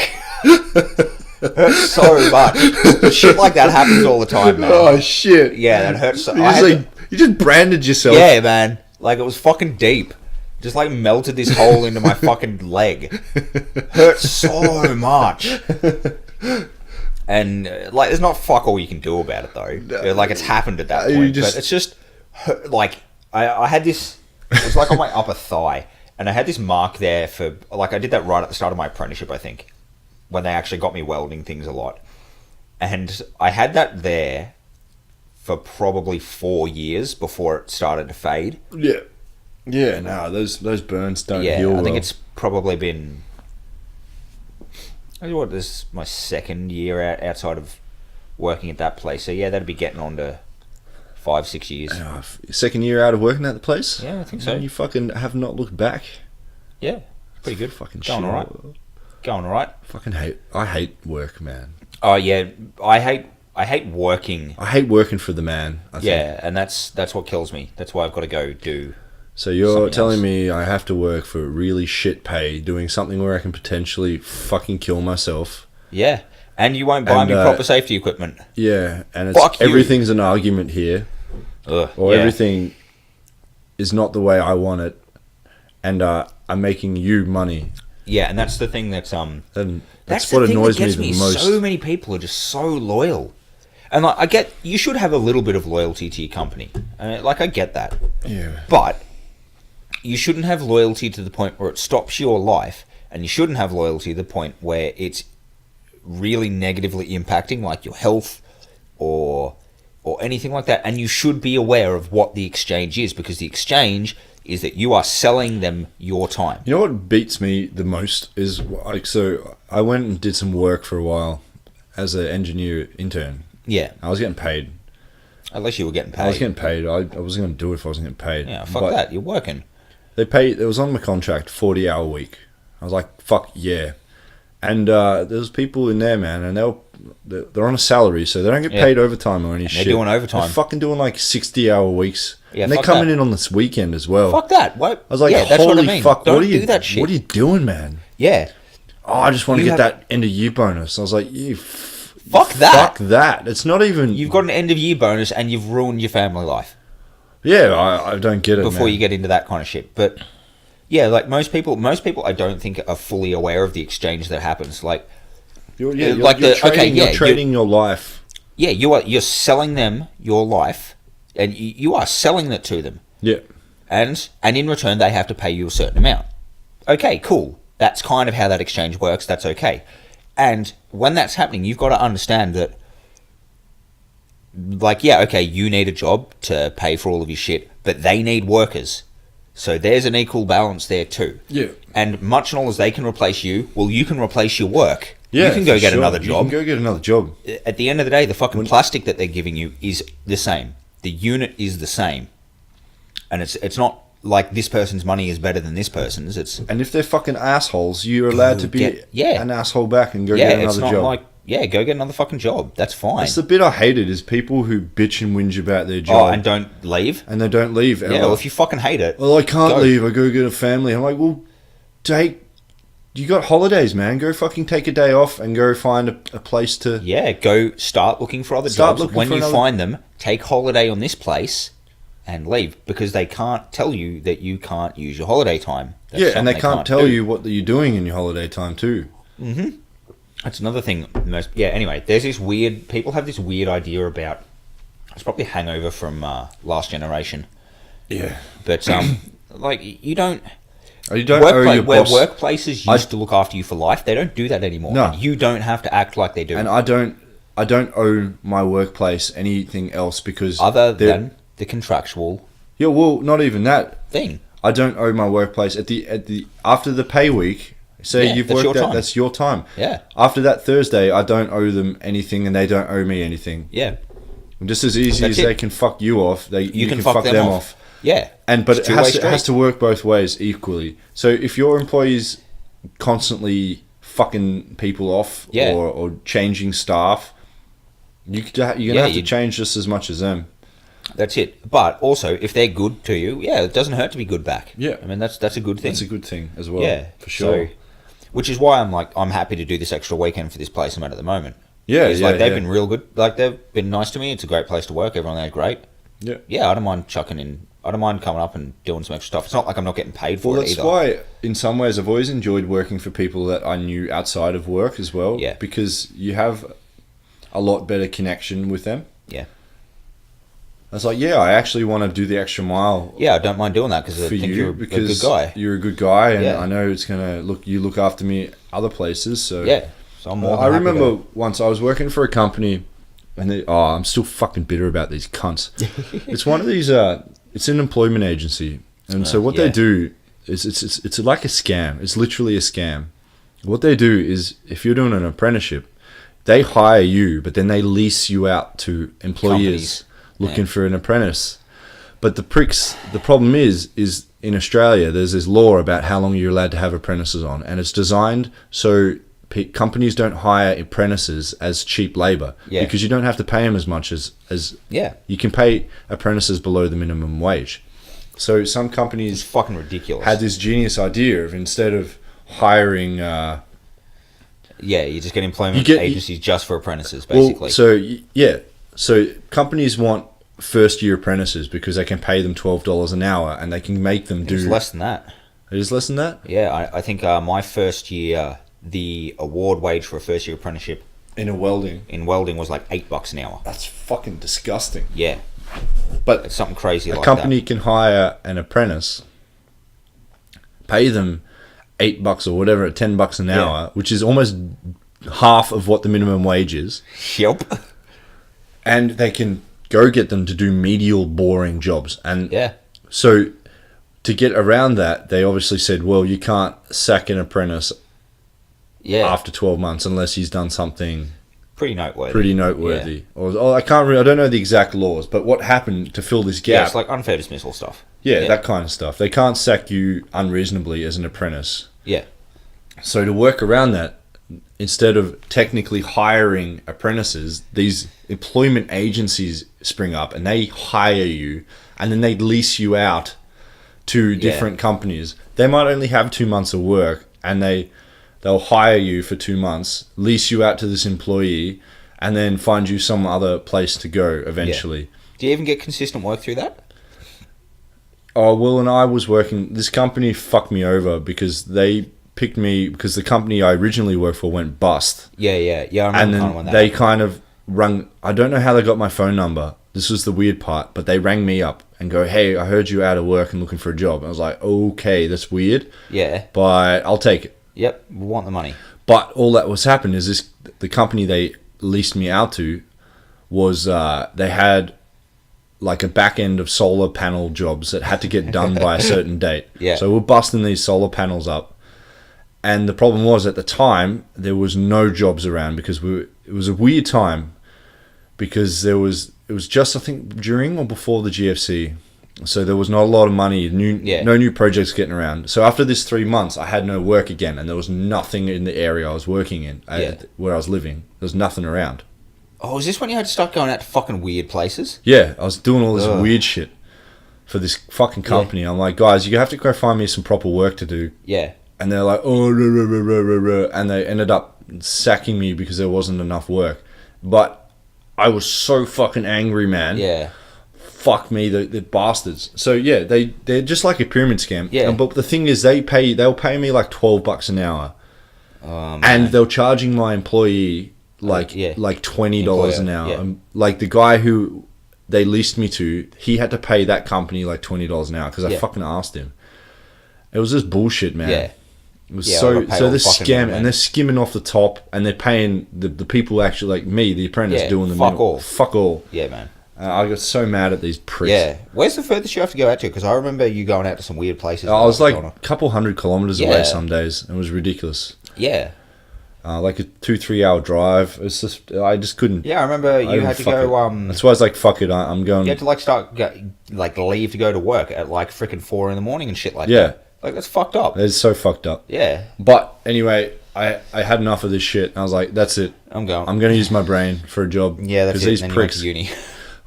Hurts so much. But shit like that happens all the time, man. Oh shit! Yeah, that hurts. So, You just branded yourself. yeah, man. Like, it was fucking deep. Just like melted this hole into my fucking leg. Hurts so much. And like, there's not fuck all you can do about it though. Like, it's happened at that point. But it's just like, I had this. It was like on my upper thigh, and I had this mark there for, like, I did that right at the start of my apprenticeship, I think, when they actually got me welding things a lot. And I had that there for probably 4 years before it started to fade. Yeah. Yeah, no, those burns don't Yeah, heal I think well. it's probably been, I what, this is my second year outside of working at that place. So yeah, that'd be getting on to 5-6 years. Second year out of working at the place? Yeah, I think so. And you fucking have not looked back? Yeah, pretty good. Fucking Going shit. alright. Going alright. I hate work, man. Oh yeah, I hate working. I hate working for the man. I think. Yeah, and that's what kills me. That's why I've got to go do. So you're something telling else. me I have to work for really shit pay, doing something where I can potentially fucking kill myself. Yeah, and you won't buy And, me proper safety equipment. Yeah, and Fuck you. everything's an argument here, Ugh, or yeah. everything is not the way I want it, and I'm making you money. Yeah, and that's the thing that's And that's that's what the thing annoys that me gets the most. So many people are just so loyal, and like, I get you should have a little bit of loyalty to your company. Like, I get that, Yeah. but you shouldn't have loyalty to the point where it stops your life, and you shouldn't have loyalty to the point where it's really negatively impacting, like, your health or anything like that. And you should be aware of what the exchange is, because the exchange is that you are selling them your time. You know what beats me the most is, like, so I went and did some work for a while as an engineer intern. Yeah, I was getting paid. at least you were getting paid. I was getting paid. I wasn't going to do it if I wasn't getting paid. Yeah, fuck But that. You're working. They paid. It was on my contract, 40-hour week. I was like, fuck yeah. And there's people in there, man, and they're on a salary, so they don't get paid overtime or any shit. They're doing overtime. They're fucking doing like 60-hour weeks. Yeah, and they're fuck coming that. in on this weekend as well. Fuck that. What? I was like, yeah, holy that's what I mean. fuck, Don't what are you do that shit. What are you doing, man? Yeah. Oh, I just want to You get have- that end of year bonus. I was like, Fuck that. Fuck that. It's not even. You've got an end of year bonus and you've ruined your family life Yeah, I don't get it. before man. you get into that kind of shit. But yeah, like, most people I don't think are fully aware of the exchange that happens. Like, You're like you're the- trading, okay, yeah, you're trading your life. yeah, you're selling them your life, and you are selling it to them, Yeah. and in return they have to pay you a certain amount. Okay, cool. That's kind of how that exchange works. That's okay. And when that's happening, you've got to understand that, like, yeah, okay, you need a job to pay for all of your shit, but they need workers. So there's an equal balance there too. Yeah. And much and all as they can replace you, well, you can replace your work. Yeah, you can go for get sure. another You job. can go get another job. At the end of the day, the fucking plastic that they're giving you is the same. The unit is the same. And it's not like this person's money is better than this person's. It's And if they're fucking assholes, you're allowed to be an asshole back and go get it's another not job. like, go get another fucking job. That's fine. That's the bit I hated, is people who bitch and whinge about their Oh, job and don't leave? and they don't leave. Yeah, well, if you fucking hate it. well, I can't go. leave. I go get a family. I'm like, well, you got holidays, man. Go fucking take a day off and go find a place to. Yeah, go start looking for other Start jobs. looking When for you another- find them, take holiday on this place and leave, because they can't tell you that you can't use your holiday time. That's Yeah, and something they can't tell do. you what you're doing in your holiday time too. That's another thing. Anyway, there's this weird. People have this weird idea about. It's probably a hangover from last generation, Yeah. but like, you don't. You don't owe your Where boss. workplaces used to look after you for life, they don't do that anymore. No. You don't have to act like they do. And I don't owe my workplace anything else because other they're- than the contractual yeah, well, not even that. thing. I don't owe my workplace at the after the pay week. Say Yeah, you've that's worked your that, time. that's your time. Yeah. After that Thursday, I don't owe them anything and they don't owe me anything. Yeah. Just as easy That's as it. they can fuck you off, you can fuck them off. Yeah. But It's it two-way has street. to work both ways equally. So if your employees constantly fucking people off Yeah. or changing staff, you're gonna have to change just as much as them. That's it. But also, if they're good to you, yeah, it doesn't hurt to be good back. Yeah. I mean, that's a good thing. That's a good thing as well. Yeah, for sure. So, which is why I'm happy to do this extra weekend for this place I'm at the moment. Yeah, It's like they've been real good. Like they've been nice to me. It's a great place to work. Everyone there's great. Yeah. Yeah, I don't mind chucking in. I don't mind coming up and doing some extra stuff. It's not like I'm not getting paid for Well, it that's either. why, in some ways, I've always enjoyed working for people that I knew outside of work as well. Yeah. Because you have a lot better connection with them. Yeah. I was like, yeah, I actually want to do the extra mile. Yeah, I don't mind doing that because I for think you you're a because good guy. you're a good guy, and Yeah. I know it's gonna look after me other places. So Yeah. So I'm more. I than happy remember to- once I was working for a company, and I'm still fucking bitter about these cunts. It's one of these. It's an employment agency, and so what yeah. they do is it's like a scam. It's literally a scam. What they do is, if you're doing an apprenticeship, they hire you, but then they lease you out to employers Companies. looking for an apprentice. But the problem is in Australia, there's this law about how long you're allowed to have apprentices on, and it's designed so companies don't hire apprentices as cheap labor because you don't have to pay them as much as you can pay apprentices below the minimum wage. So some It's companies fucking ridiculous. had this genius idea of, instead of hiring you just get employment You get- agencies just for apprentices, basically. so companies want first year apprentices because they can pay them $12 an hour and they can make them do It's less than that. It is less than that? Yeah, I think my first year, the award wage for a first year apprenticeship In a welding. in welding was like $8 an hour. That's fucking disgusting. Yeah, But it's something crazy a like company can hire an apprentice, pay them $8 or whatever, $10 an hour, which is almost half of what the minimum wage is, that. Yep. and they can go get them to do medial, boring jobs. And Yeah. so to get around that, they obviously said, well, you can't sack an apprentice Yeah. after 12 months unless he's done something Pretty noteworthy. pretty noteworthy. Or I don't know the exact laws, but what happened to fill this Yeah, gap? it's like unfair dismissal stuff. Yeah, that kind of stuff. They can't sack you unreasonably as an apprentice. Yeah. So to work around that, instead of technically hiring apprentices, these employment agencies spring up and they hire you, and then they lease you out to different companies. They might only have 2 months of work, and they'll hire you for 2 months, lease you out to this employee, and then find you some other place to go eventually. Do you even get consistent work through that? Oh, Will and I was working... This company fucked me over because they picked me... Because the company I originally worked for went bust. Yeah. I remember And kind of then when that they happened. kind of rung... I don't know how they got my phone number. This was the weird part. But they rang me up and go, hey, I heard you out of work and looking for a job. And I was like, okay, that's weird. Yeah. But I'll take it. Yep. We want the money. But all that was happening is the company they leased me out to was... they had... like a back end of solar panel jobs that had to get done by a certain date. Yeah. So we're busting these solar panels up. And the problem was, at the time, there was no jobs around because it was a weird time because it was just, I think, during or before the GFC. So there was not a lot of money, no new projects getting around. So after this 3 months, I had no work again, and there was nothing in the area I was working in, where I was living. There was nothing around. Oh, is this when you had to start going out to fucking weird places? Yeah, I was doing all this weird shit for this fucking company. I'm like, guys, you have to go find me some proper work to do. Yeah. And they're like, oh, rah, rah, rah, rah, rah, rah. And they ended up sacking me because there wasn't enough work. But I was so fucking angry, man. Yeah. Fuck me, the bastards. So yeah, they're just like a pyramid scam. Yeah. But the thing is, they'll pay me like $12 an hour, Man. and they're charging my employee like $20 an hour. Yeah. Like the guy who they leased me to, he had to pay that company like $20 an hour because I fucking asked him. It was just bullshit, man. Yeah. It was Yeah, so I got paid all they're the fucking scam money, man. and they're skimming off the top, and they're paying the people actually like me, the apprentice, Yeah, doing the fuck middle. all. Fuck all. Yeah, man. I got so mad at these pricks. Yeah. Where's the furthest you have to go out to? Because I remember you going out to some weird places. I was like a couple 100 kilometers away Yeah. some days. It was ridiculous. Yeah. Like a 2-3 hour drive. It's just I just couldn't. Yeah, I remember you had to go. That's why I was like, "Fuck it, I'm going." You had to like leave to go to work at like freaking 4 a.m. and shit like Yeah. that. Like that's fucked up. It's so fucked up. Yeah. But anyway, I had enough of this shit. I was like, "That's it. I'm going. I'm going to use my brain for a job." Yeah, that's it. These Then you went pricks. to uni.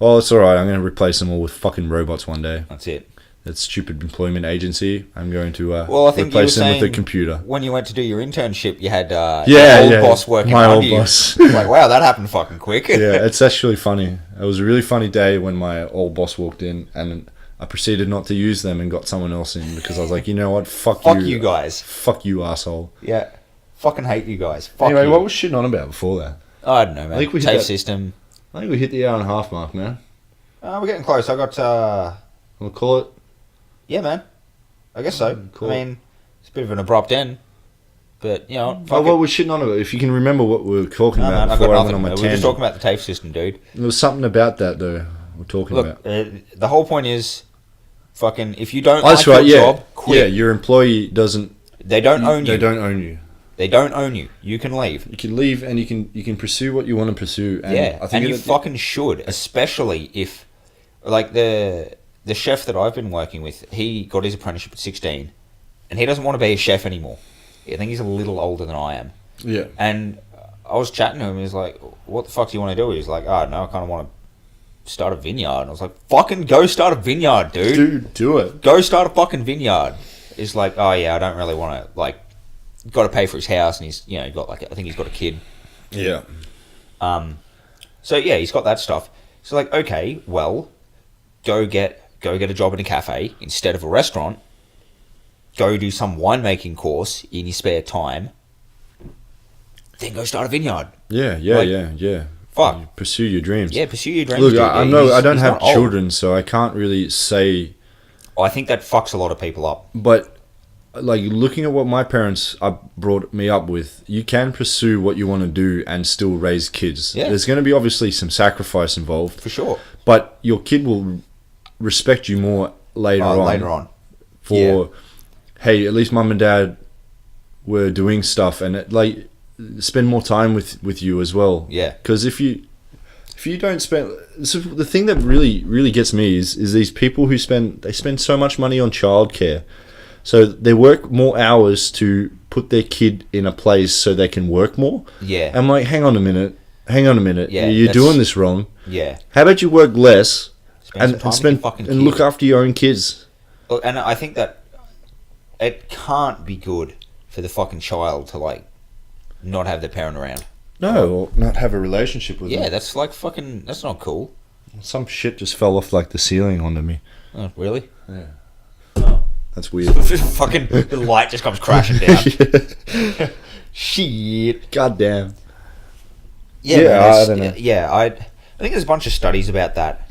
Oh, it's all right. I'm going to replace them all with fucking robots one day. That's it. That stupid employment agency. I'm going to Well, I think replace you were them with saying a computer. when you went to do your internship, you had Yeah, your old yeah, boss working my under old you. boss. Like, wow, that happened fucking quick. Yeah, it's actually funny. It was a really funny day when my old boss walked in, and I proceeded not to use them and got someone else in because I was like, you know what? Fuck you guys. Fuck you, asshole. Yeah. Fucking hate you guys. Fuck Anyway, you. what was shitting on about before that? I don't know, man. I think we hit TAFE that- system. I think we hit the hour and a half mark, man. We're getting close. I got, We'll call it. yeah, man. I guess so. Cool. I mean, it's a bit of an abrupt end. But, you know, Oh, fuck what it. we're shitting on about? If you can remember what we were talking No, about man, I've before got I went nothing. on my We were just tangent. talking about the TAFE system, dude. There was something about that, though, we're talking Look, about. the whole point is, fucking, if you don't Oh, that's like right, your yeah. job, quit. Yeah, your employee doesn't... They don't own you. They don't own you. They don't own you. You can leave. You can leave and you can pursue what you want to pursue. And Yeah, I think and you fucking should, especially if, like, the chef that I've been working with, he got his apprenticeship at 16, and he doesn't want to be a chef anymore. I think he's a little older than I am. Yeah. And I was chatting to him, he was like, what the fuck do you want to do? He's like, oh, no, I kind of want to start a vineyard. And I was like, fucking go start a vineyard, dude. Dude, do it. Go start a fucking vineyard. He's like, oh, yeah, I don't really want to, like, got to pay for his house, and he's, you know, got, like, I think he's got a kid. Yeah. So yeah, he's got that stuff. So like, okay, well, go get a job in a cafe instead of a restaurant. Go do some winemaking course in your spare time. Then go start a vineyard. Yeah. Like, fuck. Pursue your dreams. Yeah, pursue your dreams. Look, dude. I Yeah, know I don't he's have not old. children, so I can't really say. I think that fucks a lot of people up. But like looking at what my parents brought me up with, you can pursue what you want to do and still raise kids. Yeah. There's going to be obviously some sacrifice involved, For sure. but your kid will respect you more later on. Later on. For hey, at least mum and dad were doing stuff, and like spend more time with you as well. Yeah. Because if you don't spend, so the thing that really gets me is these people who spend so much money on childcare. So they work more hours to put their kid in a place so they can work more. Yeah. I'm like, hang on a minute. Yeah, You're that's- doing this wrong. Yeah. How about you work less Spend some time with your fucking and look kid. after your own kids? Look, and I think that it can't be good for the fucking child to, like, not have their parent around. No, or not have a relationship with Yeah, them. that's like fucking, that's not cool. Some shit just fell off like the ceiling onto me. Oh, really? That's weird. Fucking, the light just comes crashing down. Shit. God damn. Yeah, Yeah, man, I it's- don't know. Yeah, I think there's a bunch of studies about that,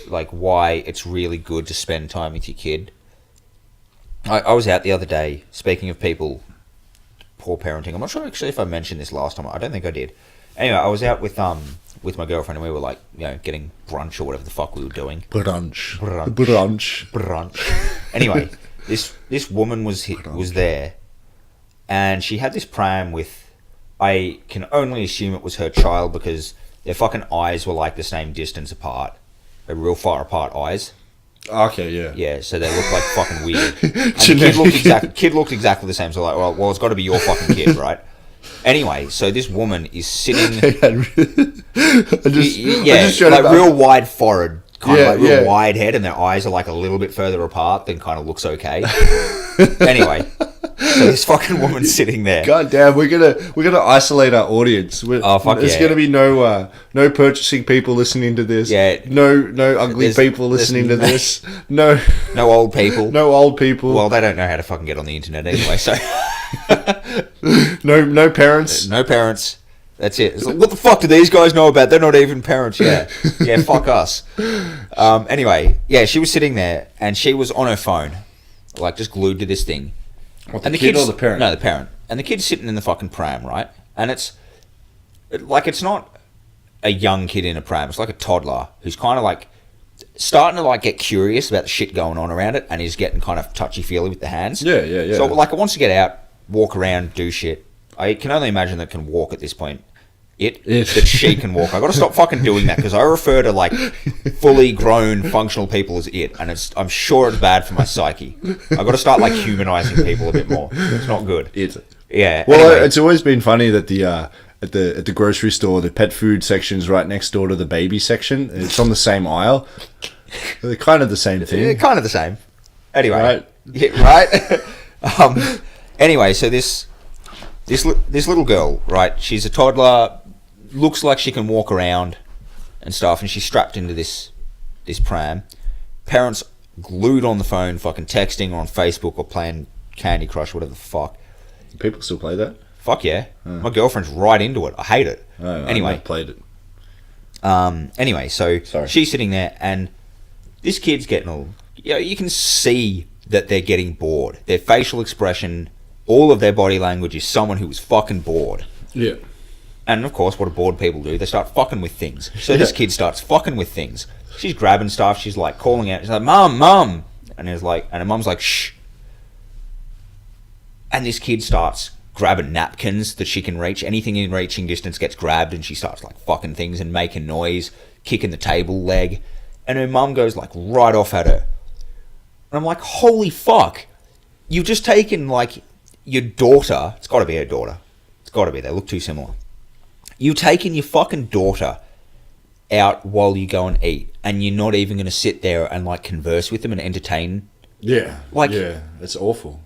like why it's really good to spend time with your kid. I was out the other day, speaking of people, poor parenting. I'm not sure actually if I mentioned this last time. I don't think I did. Anyway, I was out with my girlfriend, and we were like, you know, getting brunch or whatever the fuck we were doing. Brunch. Brunch. Brunch. Anyway, this woman was there, and she had this pram with. I can only assume it was her child because their fucking eyes were like the same distance apart. They're real far apart eyes. Okay, yeah. Yeah, so they look like fucking weird. And the kid looked exactly the same. So like, well, it's got to be your fucking kid, right? Anyway, so this woman is sitting. I just like real wide forehead, kind of Yeah, like real yeah. wide head, and their eyes are like a little bit further apart. Then kind of looks okay. Anyway, so this fucking woman's sitting there. God damn, we're gonna isolate our audience. Oh, fuck There's yeah. gonna be no purchasing people listening to this. Yeah. No ugly There's- people there's listening to this. No No old people. no old people. Well, they don't know how to fucking get on the internet anyway. So no parents. no parents. That's it. It's like, what the fuck do these guys know about? They're not even parents. Yeah, yeah. Fuck us. Anyway, yeah, she was sitting there and she was on her phone, like just glued to this thing. What, And the kid kid's- or the parent? No, the parent. And the kid's sitting in the fucking pram, right? And it's not a young kid in a pram. It's like a toddler who's kind of like starting to like get curious about the shit going on around it, and is getting kind of touchy-feely with the hands. Yeah. So like it wants to get out, walk around, do shit. I can only imagine that it can walk at this point. That she can walk. I got to stop fucking doing that, because I refer to like fully grown functional people as it, and I'm sure it's bad for my psyche. I got to start like humanizing people a bit more. It's not good. Yeah. Well, anyway. it's always been funny that the at the grocery store, the pet food section's right next door to the baby section. It's on the same aisle. They're kind of the same thing. They're kind of the same. Anyway. Right. Yeah, right. Anyway, so this little girl, right? She's a toddler. Looks like she can walk around and stuff, and she's strapped into this pram. Parents glued on the phone, fucking texting or on Facebook or playing Candy Crush, whatever the fuck. People still play that? Fuck yeah. My girlfriend's right into it. I hate it. Oh, anyway. I've played it. Anyway, so Sorry. She's sitting there, and this kid's getting all... You can see that they're getting bored. Their facial expression, all of their body language is someone who is fucking bored. Yeah. And of course, what do bored people do? They start fucking with things. So this kid starts fucking with things. She's grabbing stuff. She's like calling out. She's like, "Mum!" And her mum's like, "Shh." And this kid starts grabbing napkins that she can reach. Anything in reaching distance gets grabbed, and she starts like fucking things and making noise, kicking the table leg. And her mum goes like right off at her. And I'm like, holy fuck! You've just taken like your daughter. It's got to be her daughter. It's got to be. They look too similar. You've taken your fucking daughter out while you go and eat, and you're not even going to sit there and like converse with them and entertain. Yeah. Like, yeah, it's awful.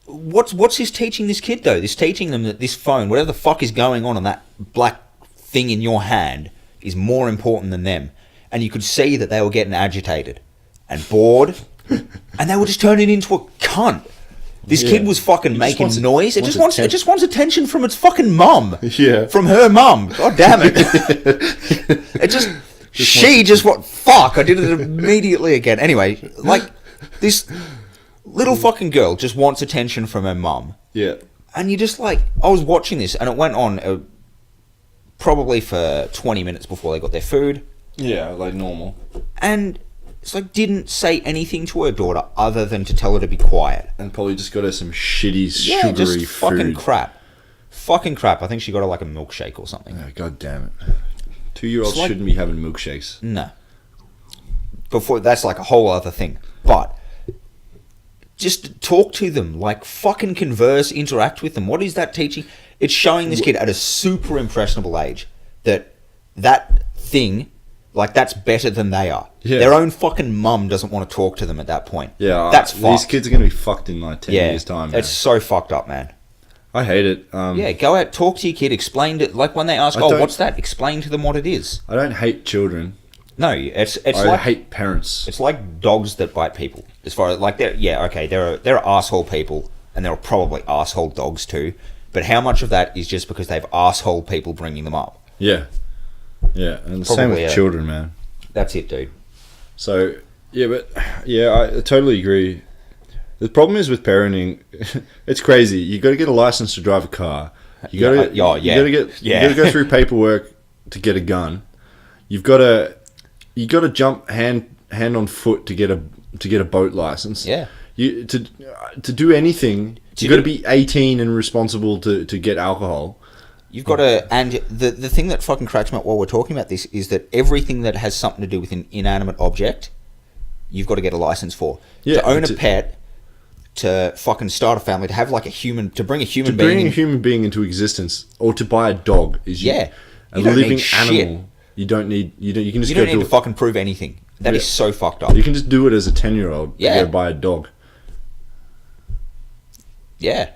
What's this teaching this kid though? This teaching them that this phone, whatever the fuck is going on that black thing in your hand, is more important than them. And you could see that they were getting agitated and bored, and they were just turning into a cunt. This kid was fucking making noise. It just wants attention from its fucking mum. Yeah. From her mum. God damn it. Fuck, I did it immediately again. Anyway, like, this little fucking girl just wants attention from her mum. Yeah. And you just like, I was watching this, and it went on probably for 20 minutes before they got their food. Yeah, like normal. And it's like, didn't say anything to her daughter other than to tell her to be quiet. And probably just got her some shitty, sugary just fucking food. Fucking crap. I think she got her like a milkshake or something. Oh, God damn it. 2-year-olds shouldn't be having milkshakes. No. That's like a whole other thing. But just talk to them. Like, fucking converse, interact with them. What is that teaching? It's showing this kid at a super impressionable age that thing... Like, that's better than they are. Yeah. Their own fucking mum doesn't want to talk to them at that point. Yeah. That's fucked. These kids are going to be fucked in like 10 years' time. Man. It's so fucked up, man. I hate it. Go out, talk to your kid, explain it. Like, when they ask, what's that? Explain to them what it is. I don't hate children. No, I hate parents. It's like dogs that bite people. As far as, like, there are asshole people, and there are probably asshole dogs too. But how much of that is just because they've asshole people bringing them up? Yeah. Yeah, and the same with children, man. That's it, dude. So, I totally agree. The problem is with parenting, it's crazy. You got to get a license to drive a car. You got to go through paperwork to get a gun. You got to jump hand on foot to get a boat license. Yeah. To do anything, you got to be 18 and responsible to get alcohol. You've got to, and the thing that fucking cracks me up while we're talking about this is that everything that has something to do with an inanimate object, you've got to get a license for. Yeah, to own a pet, to fucking start a family, to have like to bring a human being into existence, or to buy a dog a living animal. You don't need you can just don't need to fucking prove anything. That is so fucked up. You can just do it as a 10-year-old. Go buy a dog. Yeah.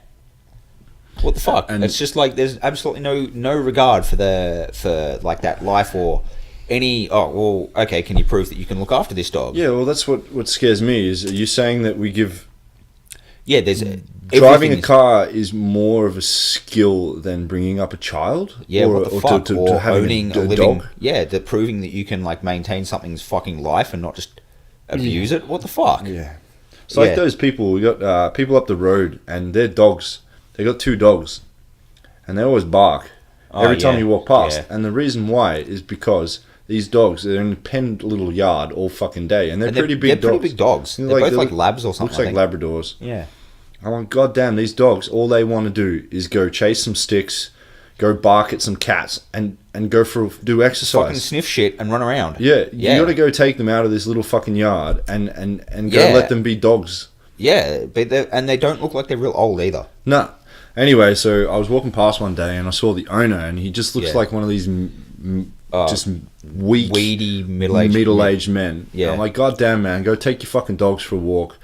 What the fuck? And it's just like there's absolutely no regard for like that life or any. Oh well, okay. Can you prove that you can look after this dog? Yeah, well, that's what scares me. Is, are you saying that we give? Yeah, there's driving a car is more of a skill than bringing up a child. Yeah, or, what the fuck? To or having owning a living dog. Yeah, proving that you can like maintain something's fucking life and not just abuse it. What the fuck? Yeah, it's like those people. We got people up the road and their dogs. They got 2 dogs, and they always bark. every time yeah, you walk past. yeah. And the reason why is because these dogs, they're in a penned little yard all fucking day, and they're pretty big They're dogs. pretty big dogs. You know, They're both they like look- labs or something. Looks like Labradors. Yeah. I'm like, God damn, these dogs, all they want to do is go chase some sticks, go bark at some cats, and go do exercise. Fucking sniff shit and run around. Yeah, Yeah. you got to go take them out of this little fucking yard and go Yeah. let them be dogs. Yeah, but they don't look like they're real old either. No. Anyway, so I was walking past one day and I saw the owner, and he just looks Yeah. like one of these just weak, Weedy middle-aged men. Yeah. I'm like, God damn, man, go take your fucking dogs for a walk.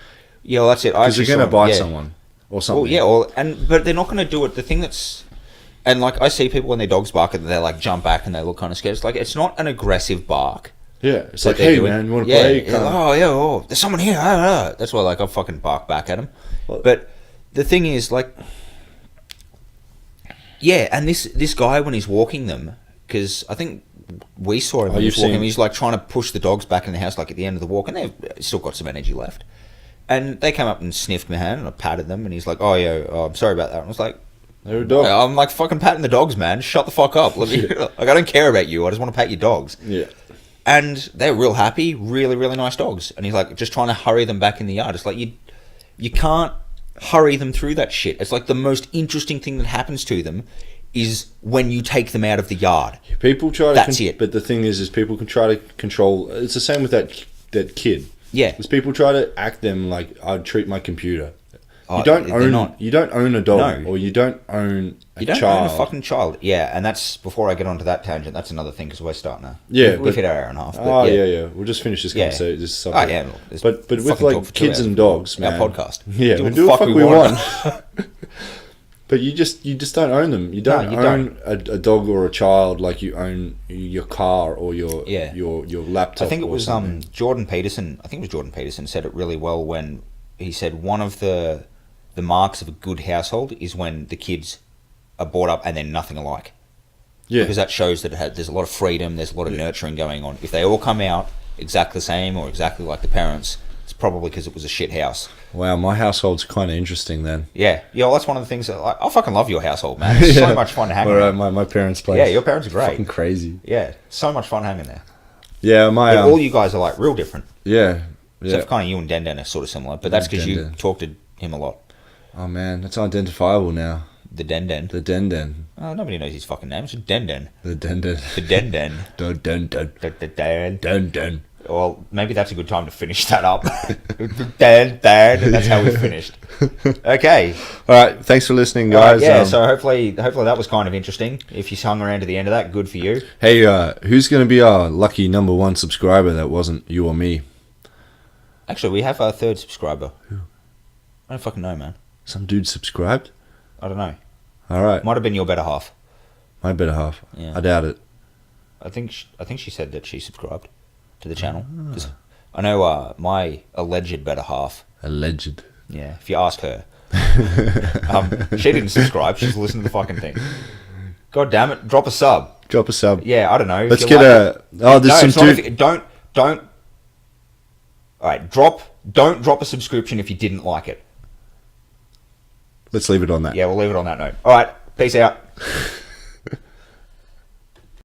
Yeah, well, that's it. Because you're going to bite someone or something. Well, yeah, but they're not going to do it. The thing that's... And, like, I see people when their dogs bark and they, like, jump back and they look kind of scared. It's like, it's not an aggressive bark. Yeah, it's that like, they're hey, doing. man, you want to Yeah, play? yeah, oh, yeah, oh, there's someone here. That's why, like, I fucking bark back at them. But the thing is, like... Yeah, and this guy, when he's walking them, because I think we saw him when he was walking, he's like trying to push the dogs back in the house, like at the end of the walk, and they've still got some energy left. And they came up and sniffed my hand, and I patted them, and he's like, "Oh yeah, I'm sorry about that." And I was like, They're a dog. "I'm like fucking patting the dogs, man. Shut the fuck up. Let me, like, I don't care about you. I just want to pat your dogs." Yeah. And they're real happy, really, really nice dogs. And he's like, just trying to hurry them back in the yard. It's like you can't hurry them through that shit. It's like the most interesting thing that happens to them is when you take them out of the yard. People try to... That's it. But the thing is people can try to control... It's the same with that kid. Yeah. Because people try to act them like I'd treat my computer. Oh, You don't they're not. own a dog, No. or you don't own a You don't child. own a fucking child. Yeah, and that's, before I get onto that tangent, that's another thing, because we're starting to... Yeah, We've but- hit our hour and a half. But Oh yeah. We'll just finish this Yeah. conversation. This Oh, subject. yeah. There's But with fucking talk like for 2 kids hours. and dogs, man. Our podcast. Yeah, we what do the what the fuck we want. want. But you just don't own them. You don't you own a dog or a child like you own your car or your Yeah. your laptop. I think it or was something. Jordan Peterson. I think it was Jordan Peterson said it really well when he said one of the marks of a good household is when the kids are brought up and they're nothing alike. Yeah. Because that shows that there's a lot of freedom, there's a lot of nurturing going on. If they all come out exactly the same or exactly like the parents, it's probably because it was a shit house. Wow, my household's kind of interesting then. Yeah, well, that's one of the things that I fucking love your household, man. It's so much fun to hang Where around. my parents' place. Yeah, your parents are great. Fucking crazy. Yeah, so much fun hanging there. Yeah, my all you guys are like real different. yeah. Except for kind of you and Den Den are sort of similar, but that's because you Den Den. talk to him a lot. Oh man, that's identifiable now. The Den Den. The Den Den. Oh, nobody knows his fucking name. It's Den Den. The Den Den. The Den Den. Dun dun dun. The Den. Dun dun. Well, maybe that's a good time to finish that up. Den Den. And that's how we finished. Okay. All right, thanks for listening, guys. So hopefully that was kind of interesting. If you hung around to the end of that, good for you. Hey, who's going to be our lucky number 1 subscriber that wasn't you or me? Actually, we have our 3rd subscriber. Who? I don't fucking know, man. Some dude subscribed? I don't know. All right. Might have been your better half. My better half. Yeah. I doubt it. I think she said that she subscribed to the channel. 'Cause I know my alleged better half. Alleged. Yeah, if you ask her. She didn't subscribe. She's listened to the fucking thing. God damn it! Drop a sub. Drop a sub. Yeah, I don't know. Let's If you get like a... Oh, there's it's some not dude... if you- don't. All right, don't drop a subscription if you didn't like it. Let's leave it on that. Yeah, we'll leave it on that note. All right, peace out.